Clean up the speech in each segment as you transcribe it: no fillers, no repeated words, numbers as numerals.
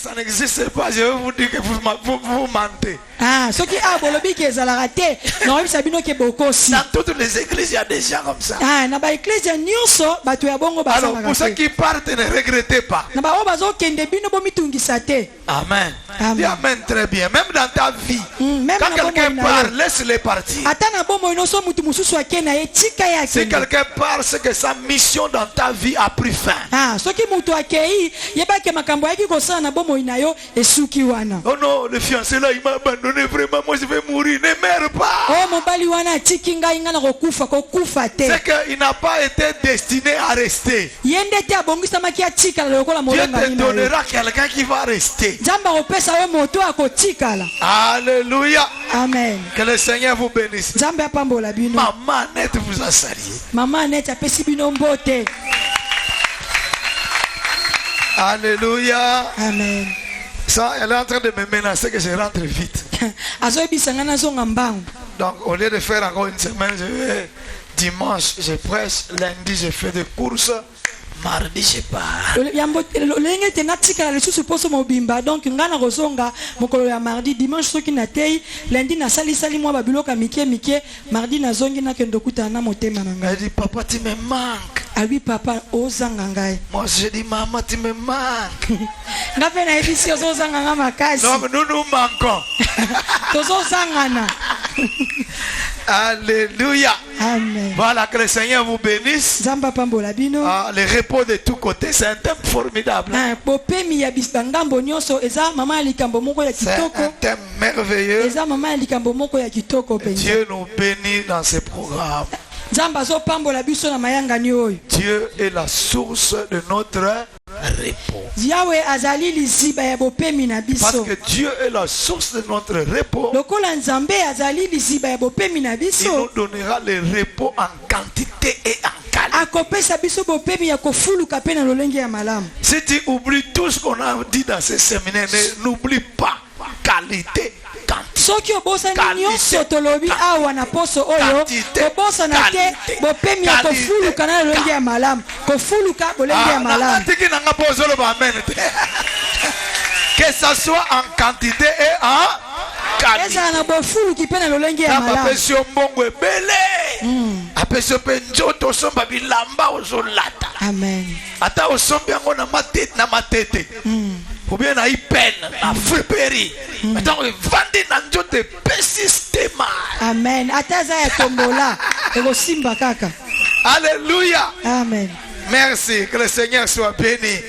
ça n'existe pas, je vais vous dire que vous mentez. Ah, ce qui a bolobi qui est à la raté. Non, il s'abino qui est beaucoup aussi. Dans toutes les églises, il y a des gens comme ça. Ah, na ba église nyonso ba tu ya bongo ba. Alors pour ceux qui partent, ne regrettez pas. Na ba obazo kende bino bo mitungisa te. Amen. Amen. Dis amen très bien. Même dans ta vie, même quand quelqu'un part, laisse-les partir. Atana bomo inoso mutu mususu akena ye tika ya. Si quelqu'un part, c'est que sa mission dans ta vie a pris fin. Ah, ce qui mutu akei, yeba ke makambo yaki kosana na bomo inayo esuki wana. Oh non, le fiancé là, il m'a abandonné vraiment, moi je vais mourir. Ne meurs pas. Oh mobali wana tikinga ingana kokufa te. C'est qu'il n'a pas été destiné à rester. Yende te abongisa maki atika la lokola Dieu molonga te ina. donnera quelqu'un qui va rester. Jamba opesa we moto akotika la. Alléluia. Amen. Que le Seigneur vous bénisse. Jambe apambola bino. Maman Annette vous a salué. Maman Annette apesi bino mbote. Alléluia. Amen. Ça, elle est en train de me menacer que je rentre vite. Donc, au lieu de faire encore une semaine, je vais dimanche, je prêche, lundi, je fais des courses, mardi, je pars. Donc, ngana kozonga mokolo ya mardi, dimanche soki na tei, lundi na sali mwa babiloka mike, mardi na zongi na kendo kutana motema na ngai. Elle dit, papa, tu me manques. Ah oui, papa, ozanga ngai. Moi, je dis, maman, tu me manques. Ngape na ebisi ozanga nga makasi. Donc, nous nous manquons. Tozozangana. Alléluia. Amen. Voilà, que le Seigneur vous bénisse. Zamba pambola bino. Ah, le repos de tous côtés, c'est un thème formidable. Popemi ya bisbangambo nyonso eza mama likambo moko ya kitoko. C'est un thème merveilleux. Eza mama likambo moko ya kitoko penza. Dieu nous bénit dans ces programmes. Zamba zo pambola biso na mayanga ni oyo. Dieu est la source de notre repos. Yahweh azali liziba ya bopemi na biso. Parce que Dieu est la source de notre repos. Lokola nzambe azali liziba ya bopemi na biso. Il nous donnera le repos en quantité et en qualité. Akopesa biso bopemi ya kofuluka pe na lolenge ya malamu. Si tu oublies tout ce qu'on a dit dans ce séminaire, n'oublie pas qualité. Soki obosa nyonso tolobi awa na poso oyo obosa na te bopemi ya kofuluka na lolenge ya malamu. Kofuluka bolenge ya malamu. Que ça soit en quantité et en qualité. Eza na bofuluki pe na lolenge ya malamu. Apesio mbongo ebele. Apesio pe njoto somba bilamba ozolata. Amen. Ata osombi yango na matete. Ou bien na peine, na friperie. Attends, vandi na njote persistema. Amen. Ataza ya tombola. Ego simba kaka. Alléluia. Amen. Merci, que le Seigneur soit béni.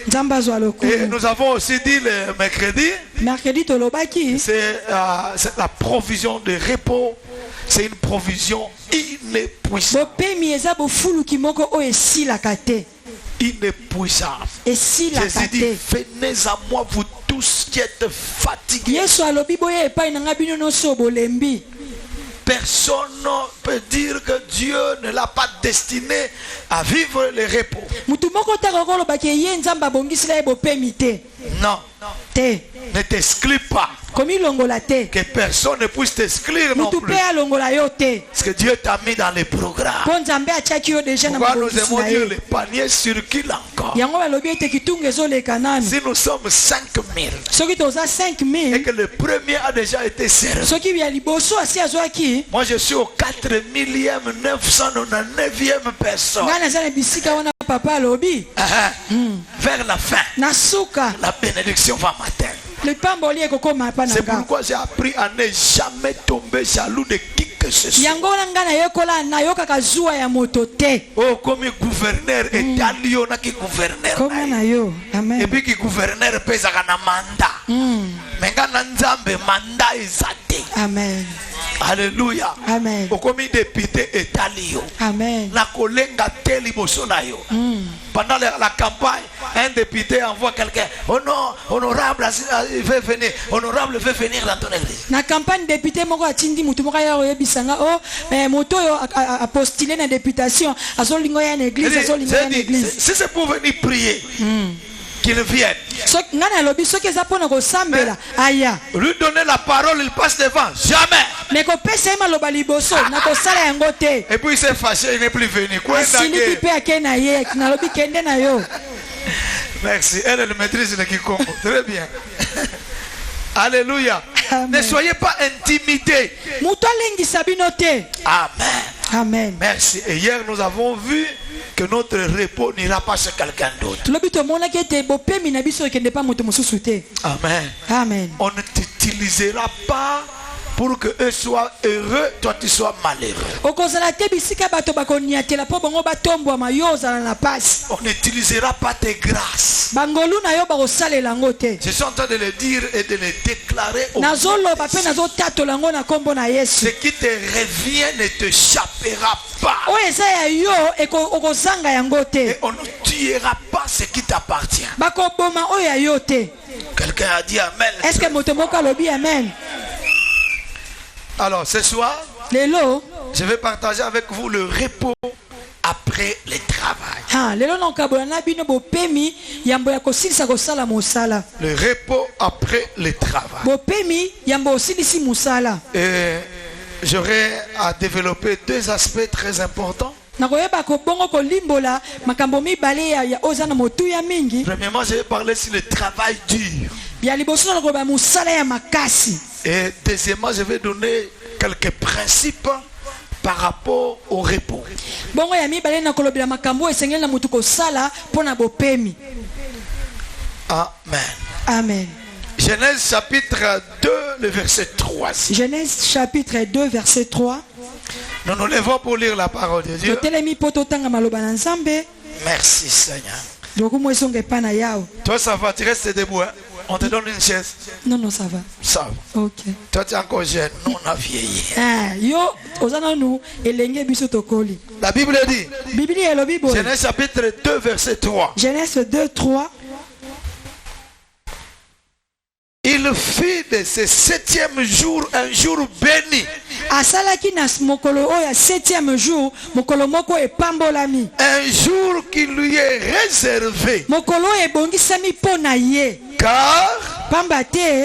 Et nous avons aussi dit le mercredi, c'est la provision de repos. C'est une provision inépuisable. Inépuisable. Jésus dit, venez à moi vous tous qui êtes fatigués. Personne ne peut dire que Dieu ne l'a pas destiné à vivre le repos. Non. Ne t'exclus pas. Que personne ne puisse t'exclure non plus. Parce que Dieu t'a mis dans les programmes. Pourquoi nous aimons Dieu, le panier circule encore. Si nous sommes 5000 et que le premier a déjà été servi. Moi je suis au 4,999e personne. Vers la fin, la bénédiction va m'atteindre. C'est pourquoi j'ai appris à ne jamais tomber jaloux de qui que ce soit. Oh, comme gouverneur et Dalio n'a qui gouverneur. Et puis qui gouverneur pèse à un mandat. Mais quand on mandat est Amen. Alléluia. Amen. Au comme député et Dalio. Amen. La kolenga teli bosonayo. Pendant la campagne, un député envoie quelqu'un. Oh non, honorable, il veut venir. Honorable veut venir dans ton église. La campagne député moko atindi mutu moko ya oyebisanga moto a postulé na députation azolingo ya église église. Si c'est pour venir prier. Qu'il vienne. Lui donner la parole, il passe devant. Jamais. Et puis il s'est fâché, il n'est plus venu. Merci. Elle maîtrise le Kikongo. Très bien. Alléluia. Ne soyez pas intimidés. Amen. Amen. Merci. Et hier, nous avons vu que notre repos n'ira pas chez quelqu'un d'autre. Amen. Amen. On ne t'utilisera pas pour que eux soient heureux, toi tu sois malheureux. On n'utilisera pas tes grâces. Je suis en train de le dire et de le déclarer au monde. Ce qui te revient ne t'échappera pas. Et on ne tuera pas ce qui t'appartient. Quelqu'un a dit Amen. Amen. Alors ce soir, je vais partager avec vous le repos après le travail. Le repos après le travail. Et j'aurai à développer deux aspects très importants. Premièrement, je vais parler sur le travail dur. Et deuxièmement, je vais donner quelques principes par rapport au repos. Amen. Amen. Genèse chapitre 2, le verset 3. Genèse chapitre 2, verset 3. Nous nous levons pour lire la parole de Dieu. Merci Seigneur. Toi ça va, tu restes debout. Hein? On te donne une chaise. Non, ça va. Ça va. Ok. Toi tu es encore jeune, nous on a vieilli. La Bible dit, Genèse chapitre 2, verset 3. Genèse 2, 3. Il fit de ce 7e jour un jour béni. Un jour qui lui est réservé. Car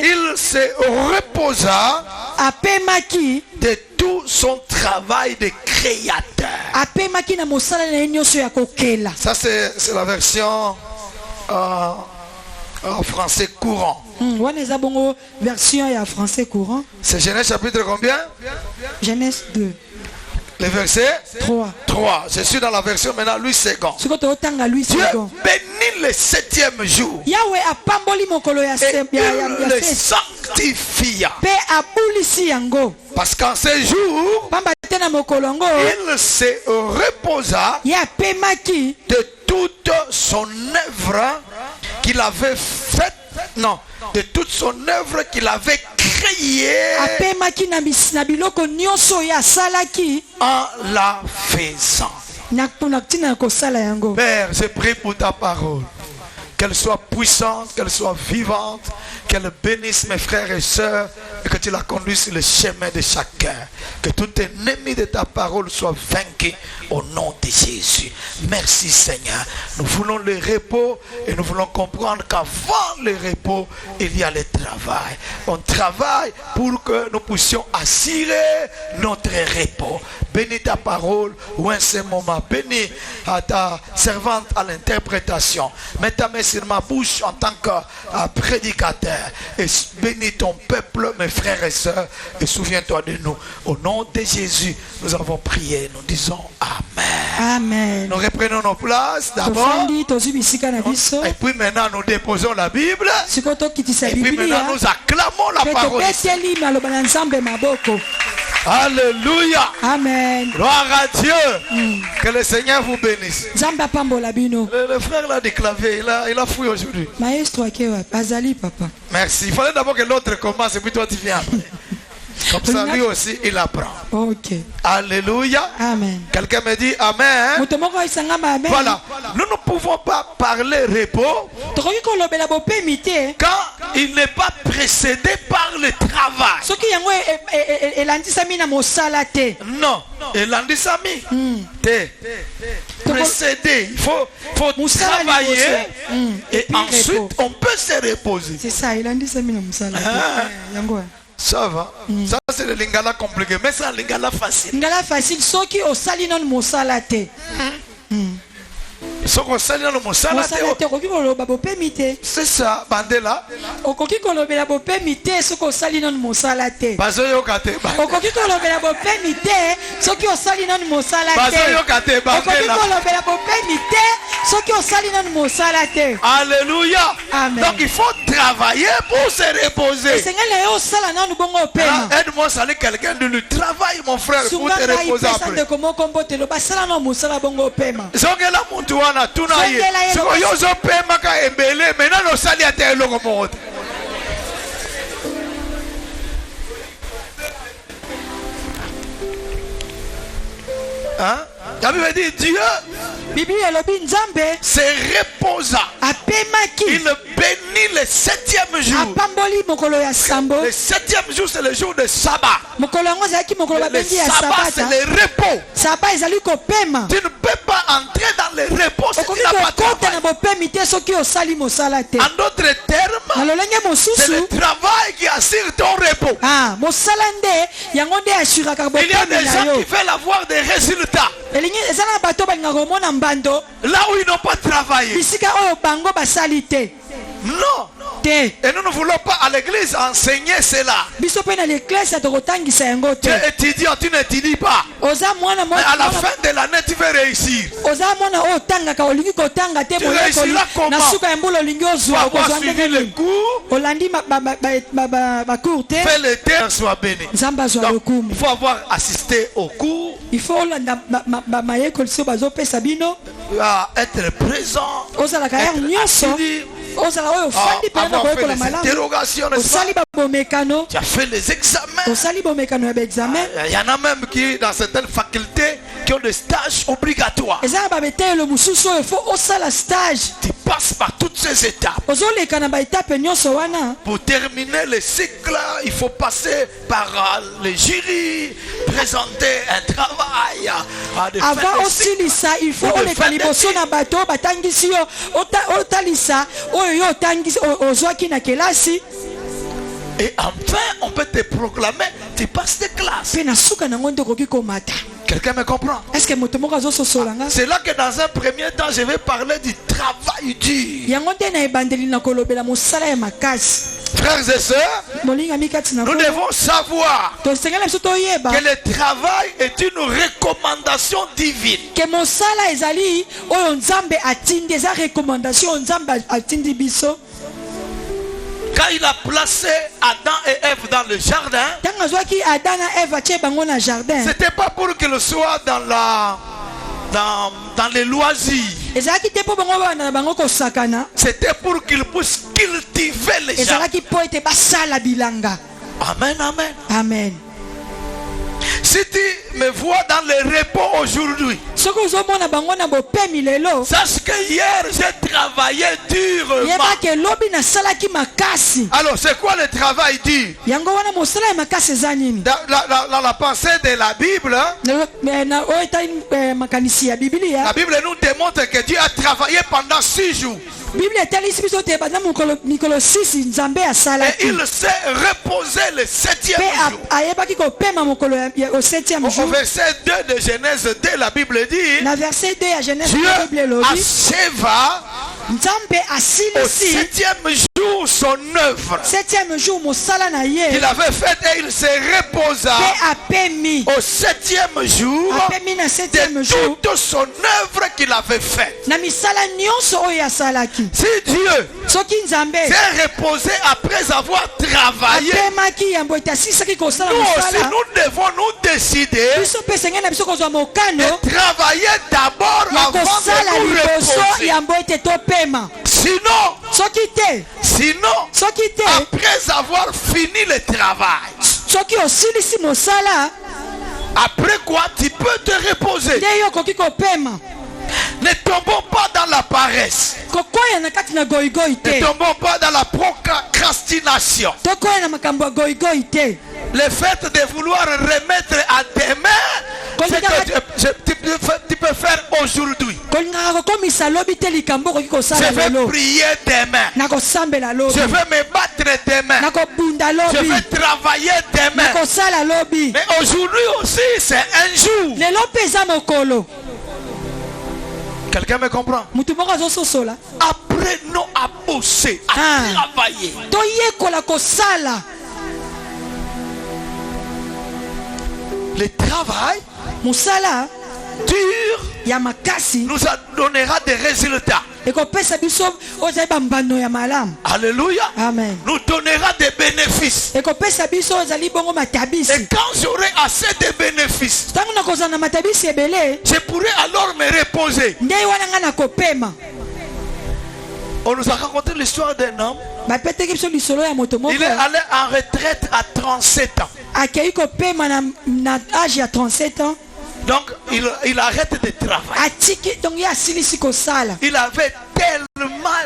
il se reposa de tout son travail de créateur. Ça c'est la version en français courant. Version et en français courant. C'est Genèse chapitre combien? Genèse 2. Le verset 3. Je suis dans la version maintenant Louis II. Dieu bénit le 7e jour. Et il le sanctifia. Parce qu'en ce jour, il se reposa de toute son œuvre qu'il avait faite. Non, de toute son œuvre qu'il avait créée en la faisant. Père, je prie pour ta parole. Qu'elle soit puissante, qu'elle soit vivante, qu'elle bénisse mes frères et sœurs et que tu la conduises sur le chemin de chacun. Que tout ennemi de ta parole soit vaincu au nom de Jésus. Merci Seigneur. Nous voulons le repos et nous voulons comprendre qu'avant le repos, il y a le travail. On travaille pour que nous puissions assurer notre repos. Bénis ta parole ou un seul moment. Bénis à ta servante à l'interprétation. Mets ta main sur ma bouche en tant que prédicateur. Et bénis ton peuple, mes frères et sœurs. Et souviens-toi de nous. Au nom de Jésus, nous avons prié. Nous disons Amen. Amen. Nous reprenons nos places d'abord. Et puis maintenant, nous déposons la Bible. Et puis maintenant, nous acclamons la parole. Alléluia. Amen. Gloire à Dieu. Que le Seigneur vous bénisse. Le frère là du clavier, il a fouillé aujourd'hui. Maestro Azali papa. Merci. Il fallait d'abord que l'autre commence et puis toi tu viens après. Comme ça lui aussi il apprend. Ok. Alléluia. Amen. Quelqu'un me dit Amen. Voilà. Nous ne pouvons pas parler repos quand il n'est pas précédé par le travail. Non. Elandisami. Précédé. Il faut travailler et ensuite on peut se reposer. C'est ça. Elandisami. Ça va. Ça c'est le lingala compliqué, mais c'est un lingala facile. Lingala facile, ceux qui au sali non mosalate. C'est ça, Bandela. Okoki kolobela bopemi te soki osali nanu mosala te. Okoki kolobela bopemi te soki osali nanu mosala te. Okoki kolobela bopemi te soki osali nanu mosala te. Alléluia. Amen. Donc il faut travailler pour se reposer. Esengeli yo osala nanu bongo opema. Aide-moi à saluer quelqu'un de lui. Travaille mon frère pour te reposer après. Basala no mosala bongo opema. Zongela muntu wana tuna ye. Soko yozo pema ka embele maintenant no sali ate eloko moto. Hein? La Bible dit Dieu se reposa. Il bénit le 7e jour. Le 7e jour, c'est le jour de sabbat. Le sabbat, c'est le repos. Tu ne peux pas entrer dans le repos si tu n'as pas travaillé. En d'autres termes, c'est le travail qui assure ton repos. Il y a des gens qui veulent avoir des résultats là où ils n'ont pas travaillé. Non. Et nous ne voulons pas à l'église enseigner cela. Tu es étudiant, tu n'étudies pas. Mais à la fin de l'année, tu veux réussir. Tu réussiras comment? Pour avoir suivi le cours, fais le thème, sois béni. Donc, il faut avoir assisté au cours. Il faut être présent. Avoir fait les interrogations, n'est-ce pas? Tu as fait les examens. Il y en a même qui, dans certaines facultés, qui ont des stages obligatoires. Tu passes par toutes ces étapes. Pour terminer le cycle, il faut passer par les jurys, présenter un travail. Avant aussi, il faut que et enfin, on peut te proclamer, tu passes des classes. Quelqu'un me comprend? C'est là que dans un premier temps, je vais parler du travail dur. Frères et sœurs, nous devons savoir que le travail est une recommandation divine. Quand il a placé Adam et Ève dans le jardin, c'était pas pour qu'ils soient dans les loisirs. C'était pour qu'ils puissent cultiver les jardins. Amen, amen. Amen. Si tu me vois dans le repos aujourd'hui, sache que hier j'ai travaillé durement. Alors c'est quoi le travail dur? Dans la pensée de la Bible, la Bible nous démontre que Dieu a travaillé pendant 6 jours. Et il s'est reposé le 7e jour. Au verset 2 de Genèse 2, la Bible dit Dieu acheva au 7e jour son œuvre. Il avait fait et il se reposa au 7e jour de toute son œuvre qu'il avait faite. Si Dieu s'est reposé après avoir travaillé, nous aussi nous devons nous décider de travailler d'abord avant de nous reposer. Sinon, après avoir fini le travail, après quoi tu peux te reposer. Ne tombons pas dans la paresse. Ne tombons pas dans la procrastination. Le fait de vouloir remettre à demain, c'est que tu peux faire aujourd'hui. Je vais prier demain. Je vais me battre demain. Je vais travailler demain. Mais aujourd'hui aussi, c'est un jour. Quelqu'un me comprend? Après non à bosser, à travailler. Le travail dur nous donnera des résultats. Alléluia. Amen. Nous donnera des bénéfices. Et quand j'aurai assez de bénéfices, je pourrai alors me reposer. On nous a raconté l'histoire d'un homme. Il est allé en retraite à 37 ans. Donc il arrête de travailler. Il avait tellement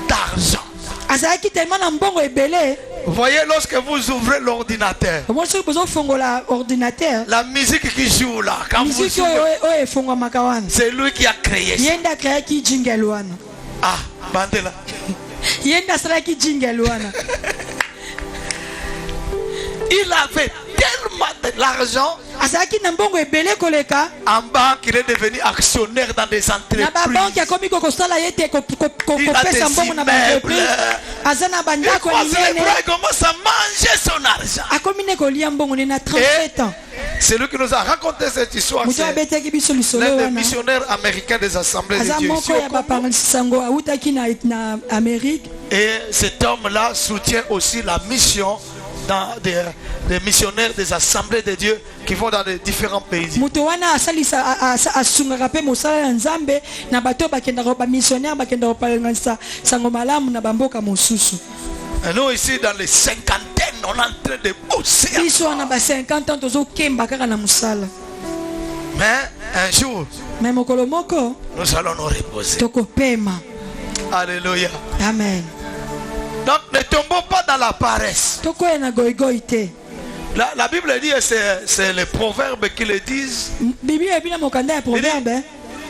d'argent. Vous voyez, lorsque vous ouvrez l'ordinateur, la musique qui joue là, quand vous ouvrez, c'est lui qui a créé ça. Ah, Mandela. Il avait tellement de l'argent. En banque, il est devenu actionnaire dans des entreprises. Il a des immeubles. Et il commence à manger son argent. C'est lui qui nous a raconté cette histoire. C'est l'un des missionnaires américains des Assemblées de Dieu. Et cet homme-là soutient aussi la mission dans des missionnaires des Assemblées de Dieu qui vont dans les différents pays. Et nous ici dans les cinquantaines, on est en train de bosser. Mais un jour, nous allons nous reposer. Alléluia. Amen. Donc ne tombons pas dans la paresse. La Bible dit, c'est les proverbes qui le disent.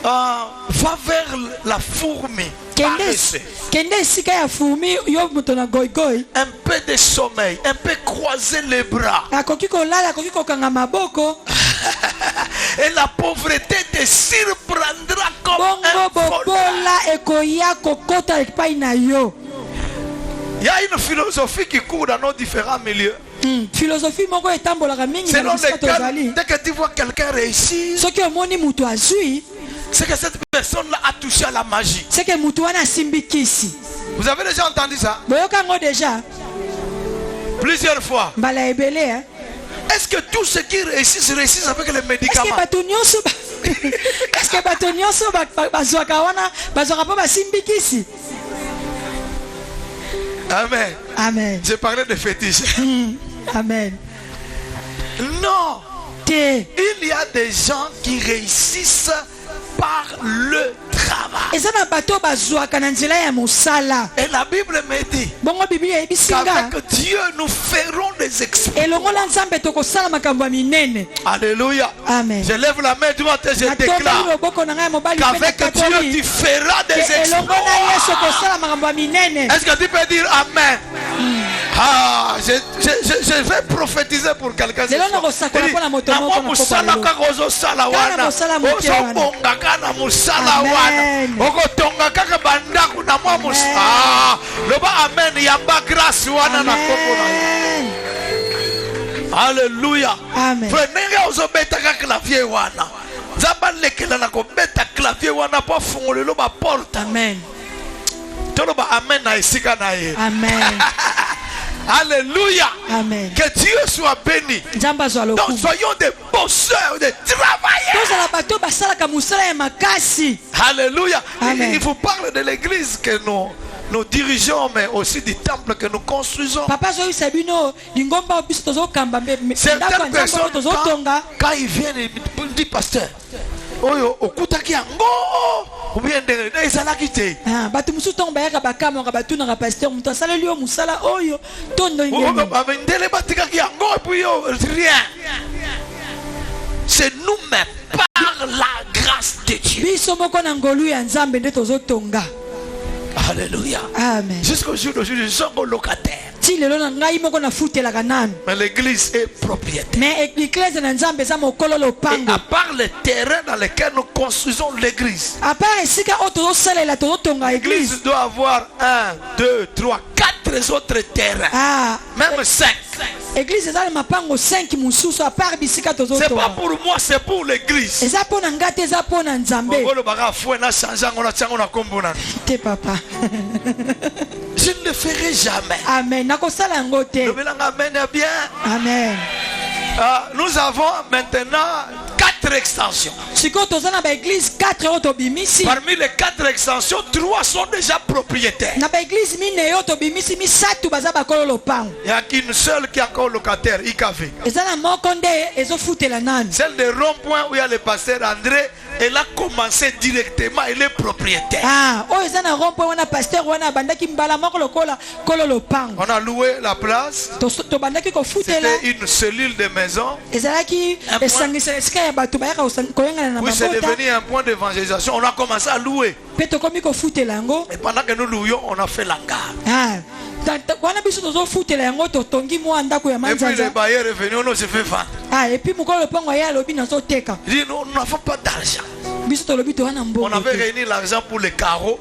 Va vers la fourmi. Un peu de sommeil, un peu croiser les bras. Et la pauvreté te surprendra comme un voleur. Il y a une philosophie qui court dans nos différents milieux. Philosophie selon lequel, dès que tu vois quelqu'un réussir, c'est que cette personne-là a touché à la magie. Vous avez déjà entendu ça? Plusieurs fois. Est-ce que tous ceux qui réussissent avec les médicaments? Est-ce que Amen. Amen. J'ai parlé de fétiche. Amen. Non. Il y a des gens qui réussissent par le travail. Et la Bible me dit qu'avec Dieu nous ferons des exploits. Alléluia. Amen. Je lève la main droite et je déclare qu'avec Dieu tu feras des exploits. Est-ce que tu peux dire Amen? Ah, je vais prophétiser pour quelqu'un. Alléluia. Amen. Amen. Amen. Alléluia. Amen. Que Dieu soit béni. Donc soyons des bosseurs, des travailleurs. Alléluia. Amen. Il vous parle de l'église que nous dirigeons, mais aussi du temple que nous construisons. Certaines personnes, quand ils viennent, ils disent pasteur, oyo okutaki yango ou bien ezalaki te. Bato musu tomba ya bakama batuna pasteur mutu asaleli yo musala oyo tondo ngene. Ndele batikaki yango puis rien. C'est nous-mêmes par la grâce de Dieu. Biso moko na ngolu ya Nzambe nde tozotonga. Alléluia. Amen. Jusqu'au jour d'aujourd'hui, je suis encore locataire. Mais l'église est propriétaire. Et à part les terrains dans lesquels nous construisons l'église, l'église doit avoir 1, 2, 3, 4 autres terrains. Même 5. Église eza mapango 5 mususu à part bisika tozo. C'est pas pour moi, c'est pour l'église. Eza pona ngate eza pona nzambe. Te papa. Je ne le ferai jamais. Amen. Nakosala ngo te. Bien. Amen. Nous avons maintenant 4 extensions. Parmi les 4 extensions, 3 sont déjà propriétaires. Il n'y a qu'une seule qui est encore locataire, IKV. Celle de rond-point où il y a le pasteur André, elle a commencé directement, elle est propriétaire. On a loué la place. C'était une cellule de maison. Oui, c'est devenu un point d'évangélisation. On a commencé à louer. Et pendant que nous louions, on a fait l'hangar. Et puis le bailleur est venu, on s'est fait vendre. Il dit, nous n'avons pas d'argent. On avait réuni l'argent pour les carreaux.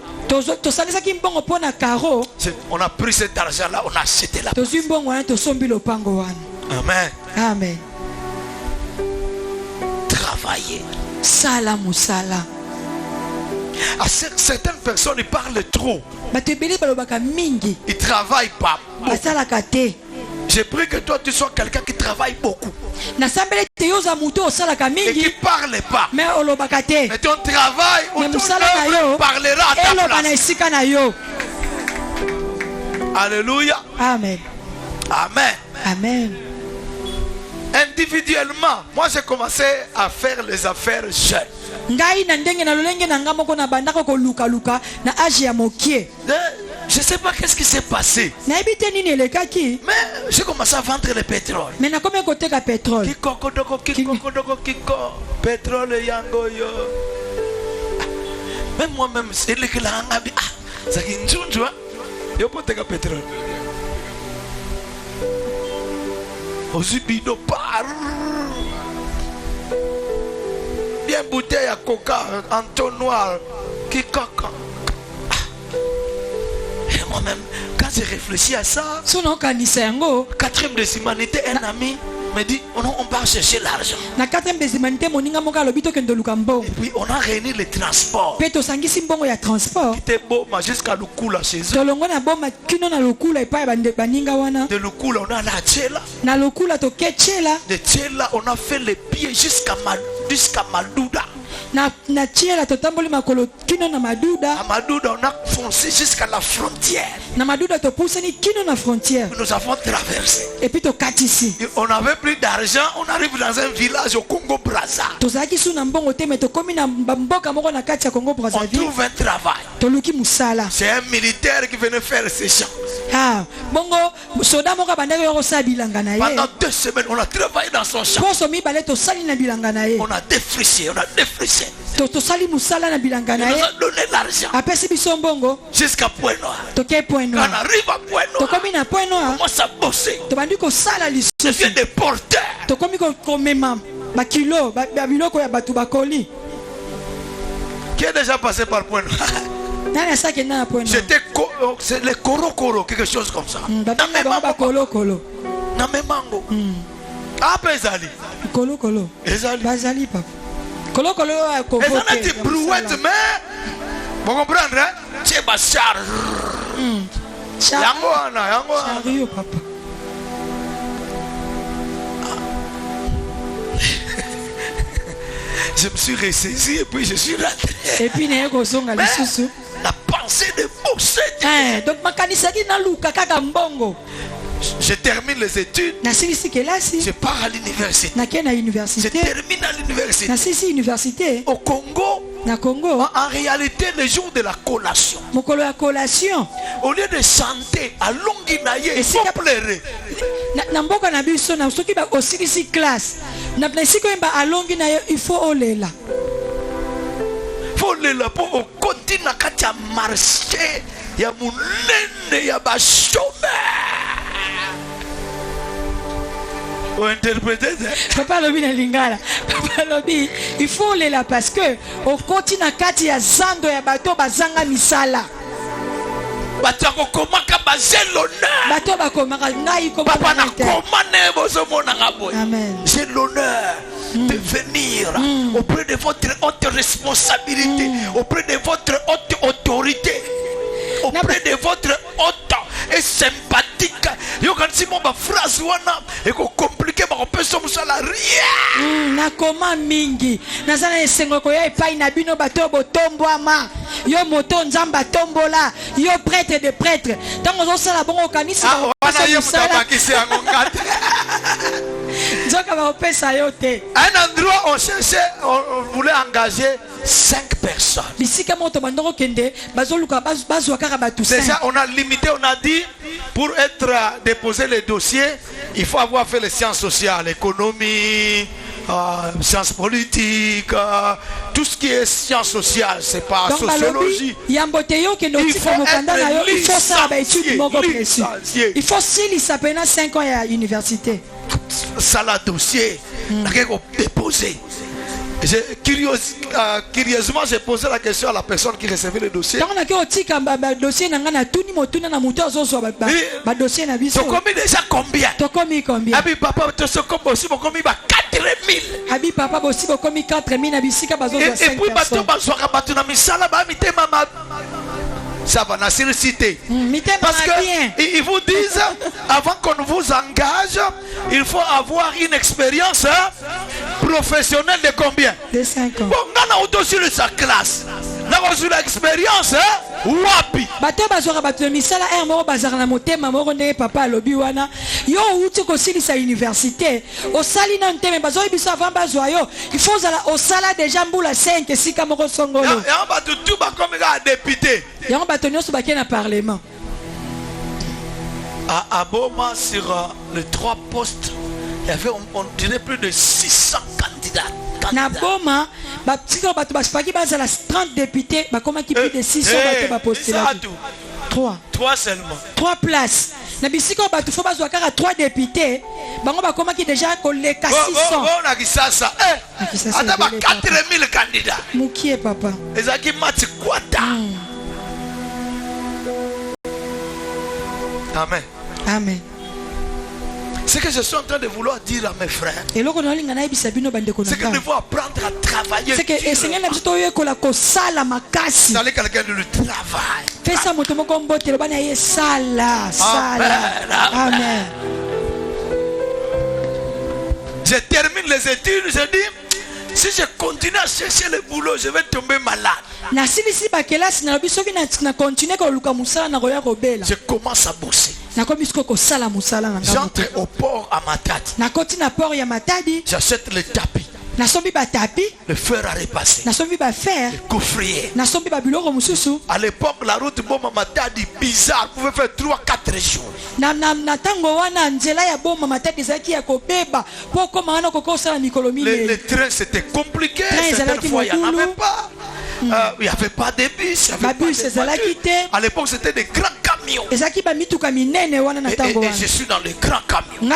On a pris cet argent-là, on a acheté la place. Amen. Amen. Travailler. Sala musala. Certaines personnes ils parlent trop. Ils travaillent pas beaucoup. J'ai pris que toi tu sois quelqu'un qui travaille beaucoup et qui parle pas. Mais ton travail ou ton œuvre parlera à ta place. Alléluia. Amen. Amen. Amen. Individuellement, moi j'ai commencé à faire les affaires jeunes. Je ne sais pas qu'est-ce qui s'est passé. Mais j'ai commencé à vendre le pétrole. Pétrole yangoyo. Même moi-même, c'est le que la hangabi. Ça qui njunjwa. Yo poteka pétrole. Ozubido par. Bien bouteille à coca, entonnoir, qui coca. Et moi-même, quand j'ai réfléchi à ça, 4e des humanités, un ami me dit, on va chercher l'argent. Et puis on a réuni les transports. C'était beau, jusqu'à Lukula chez eux. De Lukula, on a la Tchela. De Tchela, on a fait les pieds jusqu'à Malouda. À Malouda, on a foncé jusqu'à la frontière. Nous avons traversé. On n'avait plus d'argent, on arrive dans un village au Congo-Brazza. On trouve un travail. C'est un militaire qui venait faire ses champs. Pendant 2 semaines, on a travaillé dans son champ. On a défriché, on a défriché. Il nous a donné l'argent jusqu'à Point Noir. Quand on arrive à Point Noir, on commence à bosser. Je viens des porteurs. Qui est déjà passé par Point Noir? J'étais c'est les Koro, quelque chose comme ça. Namemango. Ah, Bezali. Ezali. Et ça n'a été brouette, mais vous comprenez, hein? C'est Bachar. Yango, papa. Je me suis ressaisi et puis je suis rentré. Et puis la pensée de bosser. Donc je termine les études. Je pars à l'université. Je termine à l'université. Au Congo, en réalité, le jour de la collation, au lieu de chanter à Longinaye, il faut pleurer. Il faut pour continuer à marcher ya munene ya bashome. Vous interprétez ça? Papa lobi na lingala. Papa lobi, il faut les là parce que au continent kati ya zando ya bato bazanga misala. Bato komaka bazelona. Bato bakomaka ngai ko papa na komane bozo mona ngaboy. Amen. J'ai l'honneur de venir auprès de votre haute responsabilité, auprès de votre haute autorité, auprès de votre haute et sympathique. Yo kan si mon ba phrase wana e ko compliqué ba peso musala rien. Na koma mingi. Na sana esengo ko ya epai na bino bato botombwama. Yo moto nzamba tombola, yo prêtre de prêtre. Tango zo sala bongo kanisa ba wana ye mutaba kisi angongate. Nzoka ba opesa yo te. Un endroit on cherchait, on voulait engager 5 personnes. Bisika moto bandoko kende bazoluka bazwa kaka batu 5. Déjà on a limité, on a dit pour être déposer les dossiers, il faut avoir fait les sciences sociales, économie, sciences politiques, tout ce qui est sciences sociales, c'est pas donc, sociologie. Il faut licencié. Il faut s'il s'appelle 5 ans à l'université. Ça la dossier, déposer. Curieusement, j'ai posé la question à la personne qui recevait le dossier. Tu commis déjà combien? Abi papa, tu as commis 4000. Abi papa, tu as commis 4000. Et puis, ça va, la cité. Parce qu'ils vous disent, avant qu'on vous engage, il faut avoir une expérience professionnelle de combien? De 5 ans. Bon, on a aussi sa classe. On a aussi l'expérience. Wapi. Bato bazora bato misala er moro bazara na motema moro ndenge papa alobi wana yo uti ko silisa université o sali na nteme bazo biso avant bazwa yo il faut zala o sala déjà mbula 5 sika moko songolo ya bato tout ba comme ga député ya bato nyoso ba na parlement à Boma sur les 3 postes il y avait on dirait plus de 600 candidats. Na Boma ba tiko bato basipaki bazala 30 députés ba koma ki plus de 600 bato ba postuler 3 seulement 3 places na bisiko bato fo bazwa kaka 3 députés bango ba koma ki déjà ko le 600 na kisasa ata ba 4000 candidats mukie papa ezaki mati kwata. Amen. Amen. Ce que je suis en train de vouloir dire à mes frères, c'est que nous devons apprendre à travailler. C'est que Salut quelqu'un de le travail. Fais ça, mon Amen. Je termine les études, je dis, si je continue à chercher le boulot, je vais tomber malade. Je commence à bosser. J'entre au port à Matadi. J'achète le tapis. Le fer à repasser. Le coffrier. À l'époque, la route Boma Matadi bizarre pouvait faire 3-4 jours. Les trains c'était compliqué. Certaines fois il n'y en avait pas. Il n'y avait pas de bus. À l'époque c'était des grands camions. Et je suis dans les grands camions.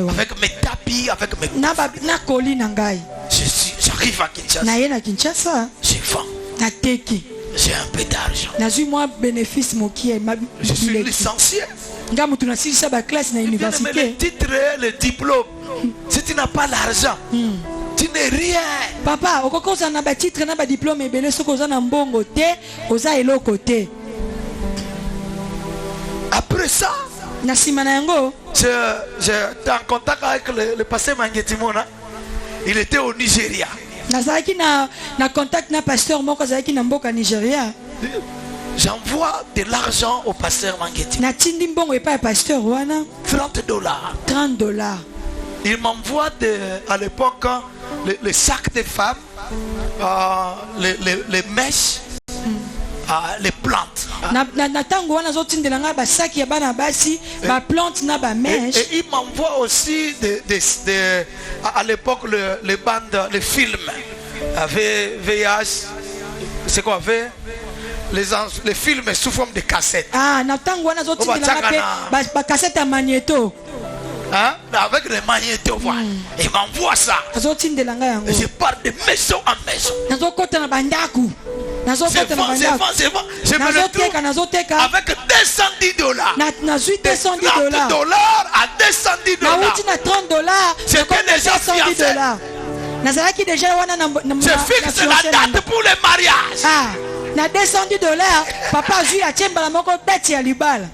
Avec mes tapis, avec mes j'arrive à Kinshasa. Je vends. J'ai un peu d'argent. Je suis licencié. Mais le titre et le diplôme, si tu n'as pas l'argent, tu n'es rien. Papa, okokoza na ba titre na ba diplôme ebele sokoza na mbongo te, oza eloko te. Après ça, j'étais en contact avec le pasteur Mangetimona. Il était au Nigeria. Na contact na pasteur moko zaki na mboka Nigeria. J'envoie de l'argent au pasteur Mangetimona. Na tindi mbongo epa pasteur wana $30. $30. Il m'envoie à l'époque les sacs de femmes, les mèches, les plantes. Et il m'envoie aussi à l'époque les bandes, les films. VH, c'est quoi les films sous forme de cassettes. Ah, natango wana zo tindela ba cassette à magnéto. Hein? Avec les magnétos, il m'envoie ça. Et je pars de maison en maison. C'est bon. Je me le trouve avec $210. $30 à $210. C'était déjà fiancé. Je fixe la date pour le mariage. Ah, na $210. Papa a joué à Tchembala moko beti à Libal.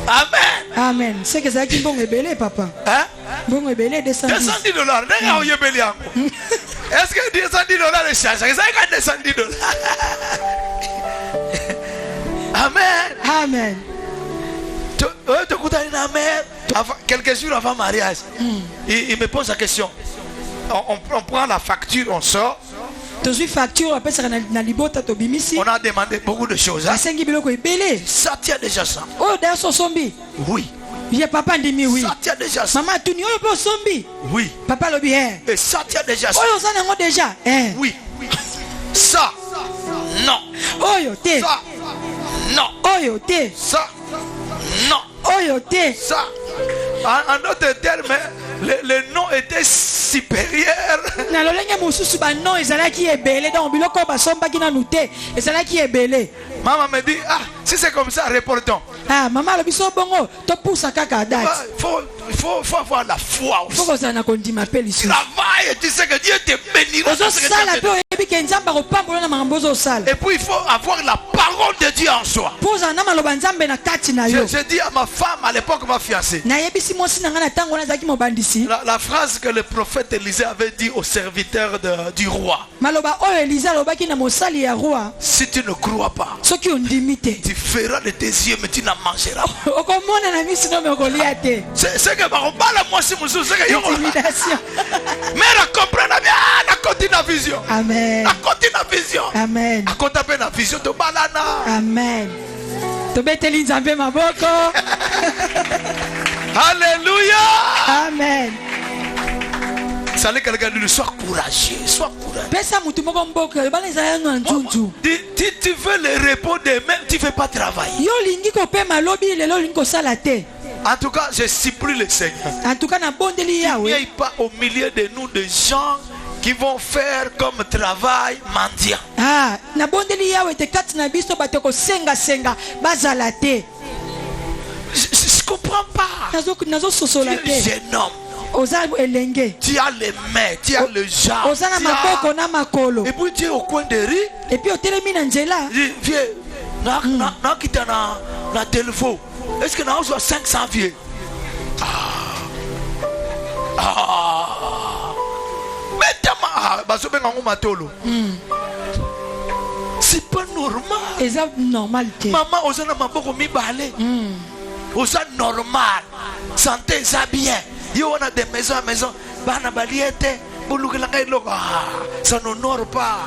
Amen. Amen. C'est que ça qui bon ébélé, papa. Hein? Bon ébélé $210. $210. Est-ce que $210 est chargé? C'est $210. Amen. Amen. Quelques jours avant le mariage, il me pose la question. On prend la facture, on sort. On a demandé beaucoup de choses. Hein? Ça tient déjà ça. Oui. Papa dit oui. Ça tient déjà ça. Maman, tu n'y as pas zombie. Oui. Papa le bien. Et ça tient déjà ça. Déjà. Oui. Ça. Non. Ça. Non. Ça. Non. Ça. En d'autres termes, le nom était supérieur. Maman me dit, ah, si c'est comme ça, reportons. Ah, maman, le biso bongo, to pousse à caca date. Il faut avoir la foi aussi. Faut que ça n'a qu'on dit m'appelle ici. Travaille, tu sais que Dieu te bénira. Et puis il faut avoir la parole de Dieu en soi. J'ai dit à ma femme à l'époque, ma fiancée, la phrase que le prophète Élisée avait dit au serviteur du roi. Si tu ne crois pas, tu feras de tes yeux mais tu n'en mangeras pas. C'est que moi si vous mais la comprenez bien, la continue la vision. Amen. La continue la vision. Amen. La continue la vision de balana. Amen. Tobeteli nzambe maboko. Alléluia. Amen. Ça allait quelqu'un lui sois courageux, sois courageux. Tu veux le repos demain, tu ne veux pas travailler. En tout cas, je supplie le Seigneur. Il n'y a pas au milieu de nous des gens qui vont faire comme travail mendiant. Ah, na bondeli yawe te kati na biso bateko senga senga bazala te. Je comprends pas. Nazo sosola te. Tu es jeune homme. Tu as les mains, tu as le genre. Et puis tu es au coin de rue. Et puis au télémine Angela. Viens, na kita na téléphone. Est-ce que nous avons 500 vieux? C'est pas normal. Maman, on a beaucoup mis balai. On a normal. Santé, ça bien. On a des maisons à maison. Ça n'honore pas.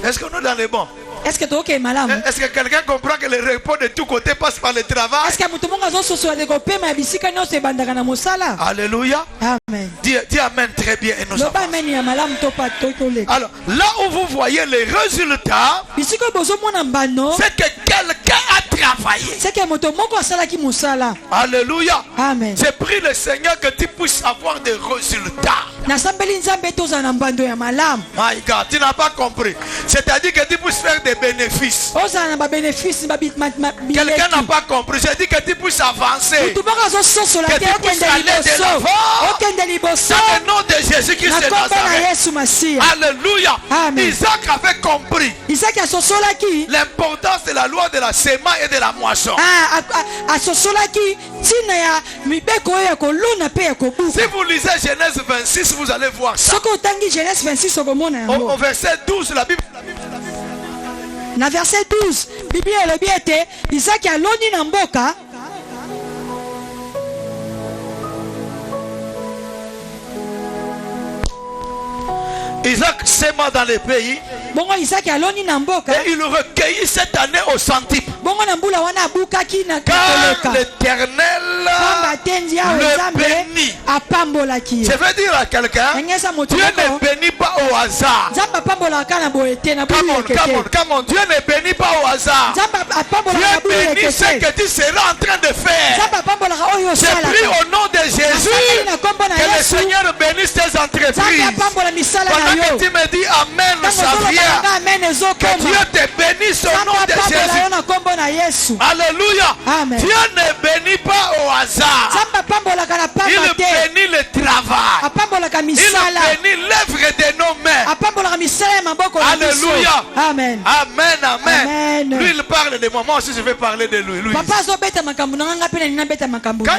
Est-ce qu'on est dans les bons? Est-ce que tu es malade? Est-ce que quelqu'un comprend que le repos de tous côtés passe par le travail? Est-ce que Alléluia. Amen. Dis amen très bien. Et nous alors, là où vous voyez les résultats, c'est que quelqu'un a travaillé. Alléluia. Amen. J'ai prié le Seigneur que tu puisses avoir des résultats. My God, tu n'as pas compris. C'est-à-dire que tu puisses faire des bénéfices. Quelqu'un n'a pas compris. J'ai dit que tu puisses avancer. Que tu puisses aller de l'avant. Dans le nom de Jésus-Christ de Nazareth. Alléluia. Isaac avait compris l'importance de la loi de la semence et de la moisson. Si vous lisez Genèse 26, vous allez voir ça. Au verset 12, la Bible. Na verset 12, Bible elobi ete Isaac aloni na mboka. Isaac sema dans les pays. Bongo Isaac aloni na mboka. Et il recueillit cette année au centuple. car l'Éternel le bénit. Je veux dire à quelqu'un, Dieu ne bénit pas au hasard. Come on, Dieu ne bénit pas au hasard. Dieu bénit ce que tu seras en train de faire. Je prie au nom de Jésus que le Seigneur bénisse tes entreprises. Pendant que tu me dis Amen, ça vient. Que Dieu te bénisse au nom de Jésus. Alléluia. Dieu ne bénit pas au hasard. Il bénit le travail. Il bénit l'œuvre de nos mains. Alléluia. Amen. Amen, amen. Lui, il parle de moi. Moi aussi, je vais parler de lui. Quand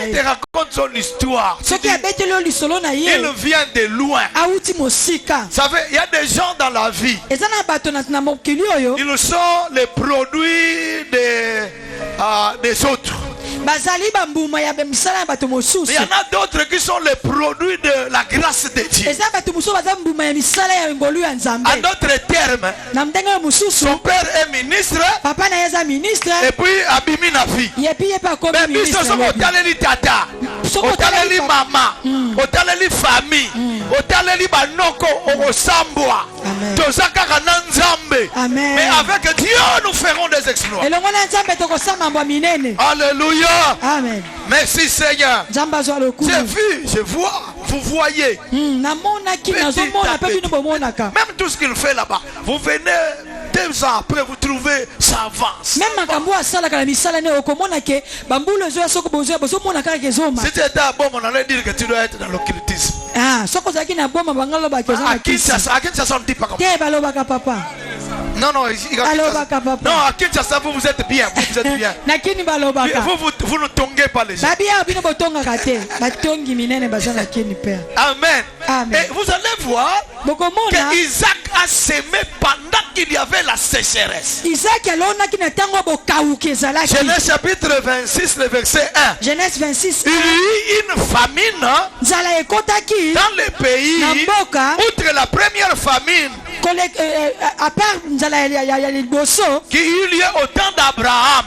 il te raconte son histoire, il vient de loin. Ça fait, il y a des gens dans la vie. Ils sont les produits des autres. Il y en a d'autres qui sont les produits de la grâce de Dieu. En d'autres termes, son père est ministre, et puis Abimi na fille. Mais bis sommes au taleli tata, au taleli maman, au taleli famille, au taleli banoko, au sambwa, tozaka kananzambe. Mais avec Dieu nous ferons des exploits. Alléluia. Amen. Merci Seigneur. J'ai vu, je vois, vous voyez. Même tout ce qu'il fait là-bas, vous venez 2 ans après, vous trouvez ça avance. Si tu étais à bon, on allait dire que tu dois être dans l'occultisme. À Kinshasa, on ne dit pas comme ça. Non, non, à Kinshasa, vous êtes bien. Vous êtes bien. Vous ne tongez pas les gens. Amen. Et vous allez voir que Isaac a semé pendant qu'il y avait la sécheresse. Genèse chapitre 26, le verset 1. Genèse 26. Il y eut une famine dans le pays. Outre la première famine qui eut lieu au temps d'Abraham.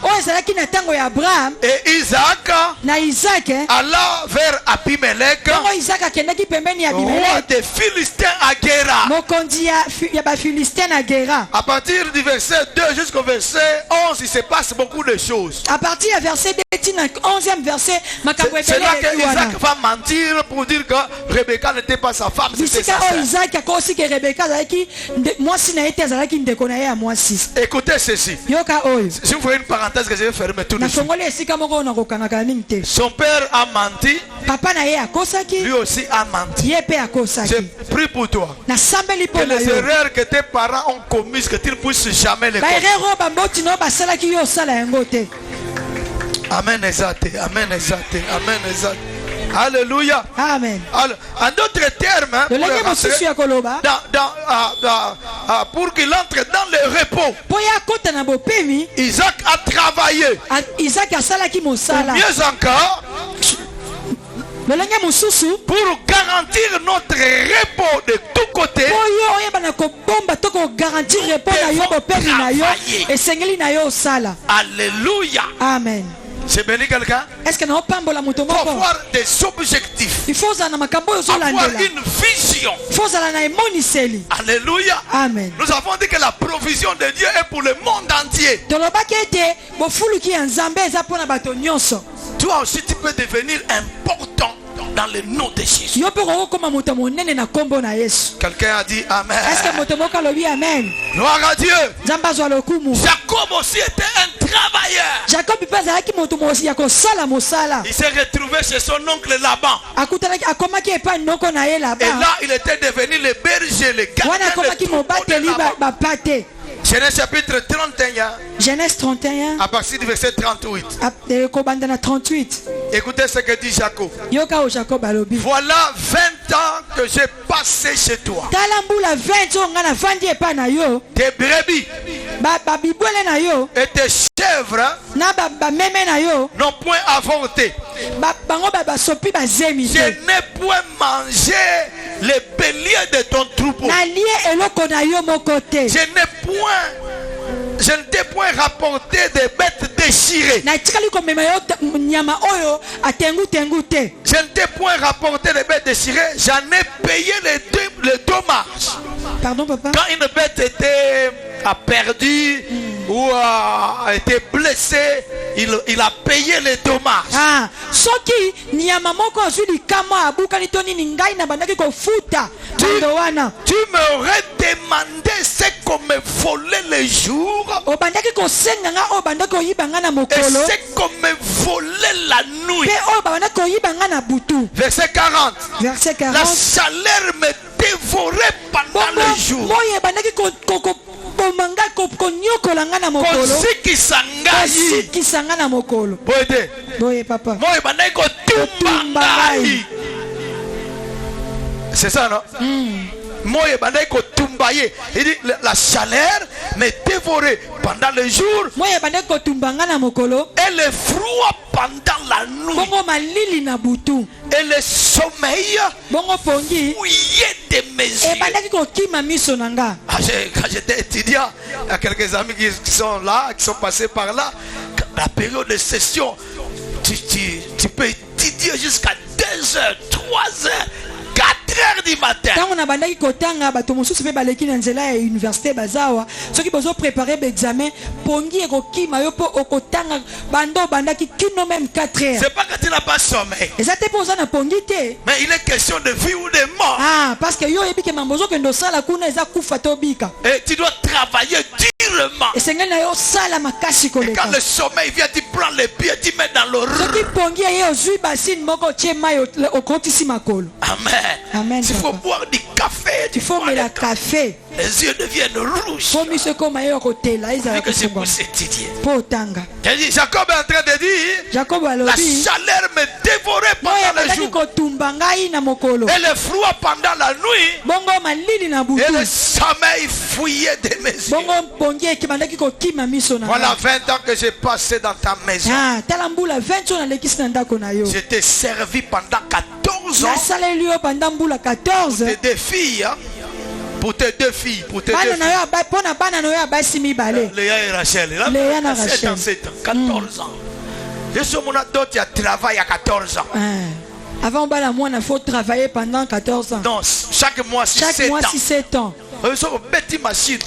Et Isaac alla vers Abimelech, roi des Philistins à Guéra. À partir du verset 2 jusqu'au verset 11, il se passe beaucoup de choses. À partir du verset 11e verset, c'est là que Isaac va mentir pour dire que Rebecca n'était pas sa femme. C'était sa sœur. Écoutez ceci. Si vous voyez une parenthèse que je vais fermer tout de suite. Son père a menti. Lui aussi a menti. Je prie pour toi que les erreurs que tes parents ont commises, que tu ne puisses jamais les commettre. Amen, exact. Amen, exact. Amen, exact. Alléluia. Amen. En d'autres termes, pour qu'il entre dans le repos, Isaac a travaillé. Ou mieux encore, pour garantir notre repos de tous côtés, Alléluia. Amen. C'est béni quelqu'un? Est-ce que nous faut avoir des objectifs. Il faut avoir une vision. Alléluia. Amen. Nous avons dit que la provision de Dieu est pour le monde entier. Toi aussi tu peux devenir important dans le nom de Jésus. Quelqu'un a dit Amen. Amen. Gloire à Dieu. Jacob aussi était un travailleur. Il s'est retrouvé chez son oncle Laban. Et là il était devenu le berger, le gardien. Genèse chapitre 31. Genèse 31. À partir du verset 38. Écoutez ce que dit Jacob. Voilà 20 ans que j'ai passé chez toi. Tes brebis et tes chèvres n'ont point avorté. Je n'ai point mangé les béliers de ton troupeau. Je n'ai point Je ne t'ai point rapporté des bêtes déchirées. Je ne t'ai point rapporté des bêtes déchirées. J'en ai payé les dommages. Pardon, papa? Quand une bête a perdu ou a été blessé, il a payé les dommages. Tu m'aurais demandé ce qu'on me volait les jours et ce qu'on me volait la nuit. Verset 40. La chaleur me dévorait pendant le jour. C'est ça, non? Il dit la chaleur me dévorait pendant le jour et le froid pendant la nuit et le sommeil fouillait de mes yeux. Quand j'étais étudiant, il y a quelques amis qui sont là, qui sont passés par là. La période de session, tu peux étudier jusqu'à 2 heures, 3 heures, 4 heures du matin. C'est pas que tu n'as pas sommeil, mais il est question de vie ou de mort. Et tu dois travailler durement. Et quand le sommeil vient, tu prends les pieds, tu mets dans l'eau. Amen. Amen. Il faut boire du café. Il faut mettre le café. Les yeux deviennent rouges. Que je puisse étudier. Jacob est en train de dire, la chaleur me dévorait pendant le jour et le froid pendant la nuit et le sommeil fouillait de mes yeux. Voilà 20 ans que j'ai passé dans ta maison. Je t'ai servi pendant 14 ans pour tes 2 filles. Pour tes 2 filles. Pour tes 2 filles. Léa et Rachel. 7 ans. 14 ans. Je suis mon ado qui a travaillé à 14 ans. Avant il faut travailler pendant 14 ans. Donc chaque mois 7 ans. Une petite machine.